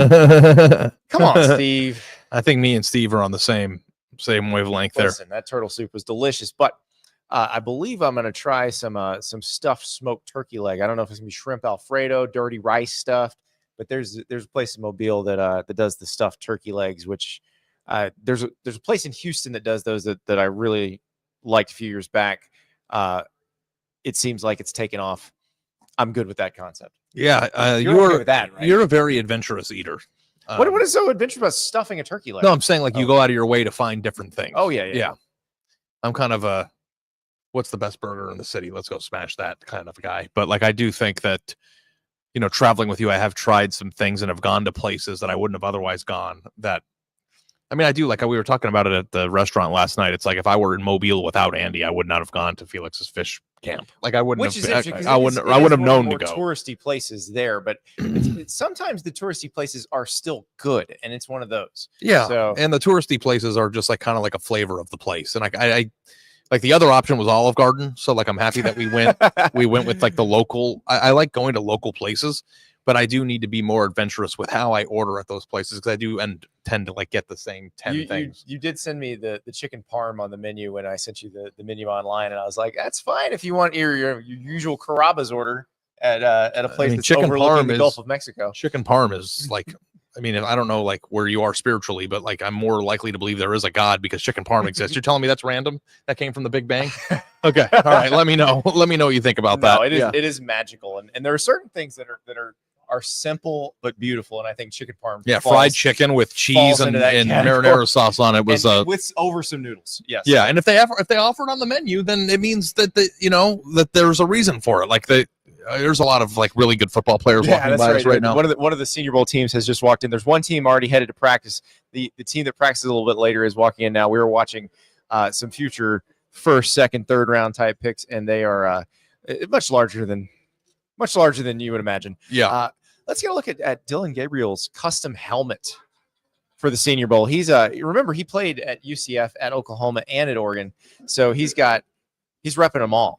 Speaker 1: Come on, Steve.
Speaker 2: I think me and Steve are on the same wavelength there.
Speaker 1: Listen, that turtle soup was delicious, but I believe I'm going to try some stuffed smoked turkey leg. I don't know if it's going to be shrimp Alfredo, dirty rice stuffed, but there's a place in Mobile that does the stuffed turkey legs, which there's a place in Houston that does those that I really liked a few years back. It seems like it's taken off. I'm good with that concept.
Speaker 2: Yeah,
Speaker 1: you're okay with that, right?
Speaker 2: You're a very adventurous eater.
Speaker 1: What is so adventurous about stuffing a turkey leg?
Speaker 2: No, I'm saying like you go out of your way to find different things.
Speaker 1: Oh yeah.
Speaker 2: I'm kind of a what's the best burger in the city? Let's go smash that kind of guy. But like I do think that traveling with you, I have tried some things and have gone to places that I wouldn't have otherwise gone. That I mean, I do like we were talking about it at the restaurant last night. It's like if I were in Mobile without Andy, I would not have gone to Felix's fish camp. Like I wouldn't have. I wouldn't have known to go.
Speaker 1: Touristy places there, but sometimes the touristy places are still good, and it's one of those.
Speaker 2: Yeah,
Speaker 1: so,
Speaker 2: and the touristy places are just like kind of like a flavor of the place. And I like the other option was Olive Garden, so like I'm happy that we went with like the local. I like going to local places. But I do need to be more adventurous with how I order at those places because I do tend to like get the same 10 things.
Speaker 1: You did send me the chicken parm on the menu when I sent you the menu online, and I was like, that's fine if you want your usual Carrabba's order at a place that's overlooking the Gulf of Mexico.
Speaker 2: Chicken parm is like, I mean, I don't know like where you are spiritually, but like I'm more likely to believe there is a God because chicken parm exists. You're telling me that's random? That came from the Big Bang? Okay, all right. Let me know. Let me know what you think about that.
Speaker 1: It is magical, and there are certain things that are simple but beautiful, and I think chicken parm.
Speaker 2: Yeah, fried chicken with cheese and marinara sauce on it was
Speaker 1: with over some noodles. Yes.
Speaker 2: Yeah, and if they offer it on the menu, then it means that that there's a reason for it. Like there's a lot of like really good football players walking by us right now.
Speaker 1: One of the Senior Bowl teams has just walked in. There's one team already headed to practice. The team that practices a little bit later is walking in now. We were watching some future first, second, third round type picks, and they are much larger than you would imagine.
Speaker 2: Yeah.
Speaker 1: Let's get a look at Dillon Gabriel's custom helmet for the Senior Bowl. Remember he played at UCF, at Oklahoma, and at Oregon, so he's repping them all.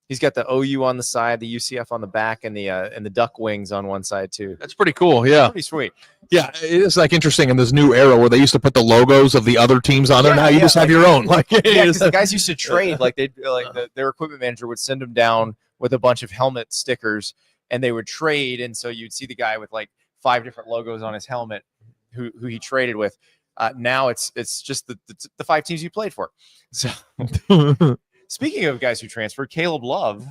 Speaker 1: He's got the OU on the side, the UCF on the back, and the duck wings on one side too.
Speaker 2: That's pretty cool. Yeah,
Speaker 1: pretty sweet.
Speaker 2: Yeah, it is like interesting in this new era where they used to put the logos of the other teams on there. Now you just have your own. Like
Speaker 1: the guys used to trade. Like their equipment manager would send them down with a bunch of helmet stickers, and they would trade. And so you'd see the guy with like 5 different logos on his helmet who he traded with. Now it's just the 5 teams you played for. So speaking of guys who transferred, Caleb Love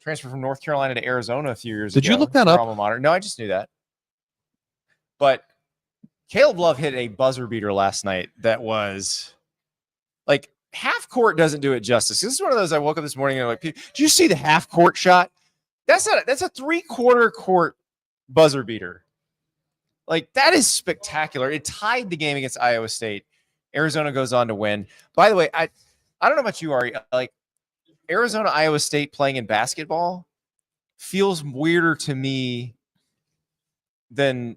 Speaker 1: transferred from North Carolina to Arizona a few years ago.
Speaker 2: Did you look that up?
Speaker 1: Alma mater. No, I just knew that. But Caleb Love hit a buzzer beater last night that was like half court doesn't do it justice. This is one of those I woke up this morning and I'm like, did you see the half court shot? That's a 3/4 court buzzer beater. Like that is spectacular. It tied the game against Iowa State. Arizona goes on to win. By the way, I don't know about you, Ari. Like Arizona, Iowa State playing in basketball feels weirder to me than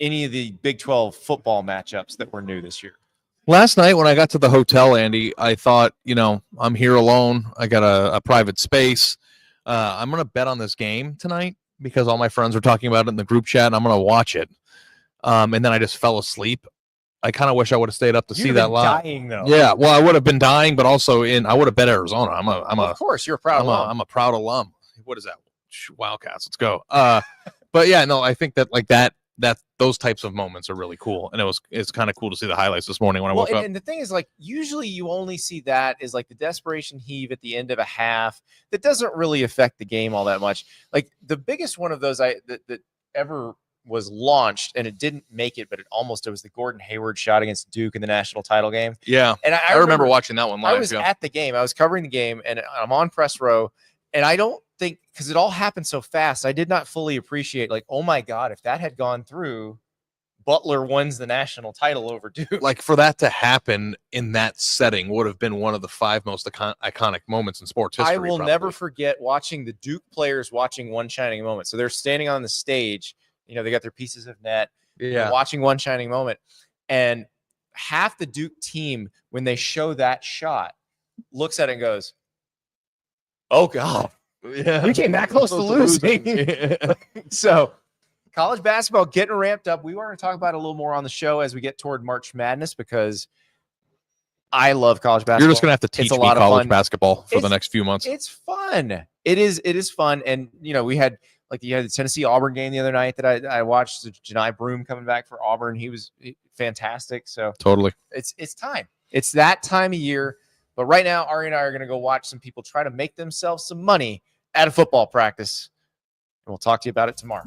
Speaker 1: any of the Big 12 football matchups that were new this year.
Speaker 2: Last night when I got to the hotel, Andy, I thought, I'm here alone. I got a private space. I'm going to bet on this game tonight because all my friends are talking about it in the group chat, and I'm going to watch it. And then I just fell asleep. I kind of wish I would have stayed up to see that live.
Speaker 1: Dying though.
Speaker 2: Yeah, well, I would have been dying, but also I would have bet Arizona. Of
Speaker 1: course, you're a proud alum.
Speaker 2: I'm a proud alum. What is that? Wildcats. Let's go. But yeah, no, I think that like that those types of moments are really cool, and it's kind of cool to see the highlights this morning when I woke up.
Speaker 1: And the thing is, like, usually you only see that is like the desperation heave at the end of a half that doesn't really affect the game all that much. Like the biggest one of those that ever was launched, and it didn't make it, but it was the Gordon Hayward shot against Duke in the national title game.
Speaker 2: Yeah,
Speaker 1: and I
Speaker 2: remember watching that one live.
Speaker 1: I was at the game. I was covering the game, and I'm on press row, and I don't think, because it all happened so fast, I did not fully appreciate, like, oh my God, if that had gone through, Butler wins the national title over Duke.
Speaker 2: Like, for that to happen in that setting would have been one of the 5 most iconic moments in sports history.
Speaker 1: I will never forget watching the Duke players watching One Shining Moment. So they're standing on the stage, they got their pieces of net, watching One Shining Moment. And half the Duke team, when they show that shot, looks at it and goes, oh God.
Speaker 2: Yeah.
Speaker 1: We came that close to losing. So, college basketball getting ramped up. We want to talk about it a little more on the show as we get toward March Madness because I love college basketball.
Speaker 2: You're just gonna have to teach
Speaker 1: a
Speaker 2: me
Speaker 1: lot of
Speaker 2: college
Speaker 1: fun.
Speaker 2: basketball for the
Speaker 1: It's-
Speaker 2: next few months.
Speaker 1: It's fun. It is fun. And we had the Tennessee Auburn game the other night that I watched. Janai Broom coming back for Auburn. He was fantastic. So
Speaker 2: Totally.
Speaker 1: it's time. It's that time of year. But right now, Ari and I are going to go watch some people try to make themselves some money at a football practice. And we'll talk to you about it tomorrow.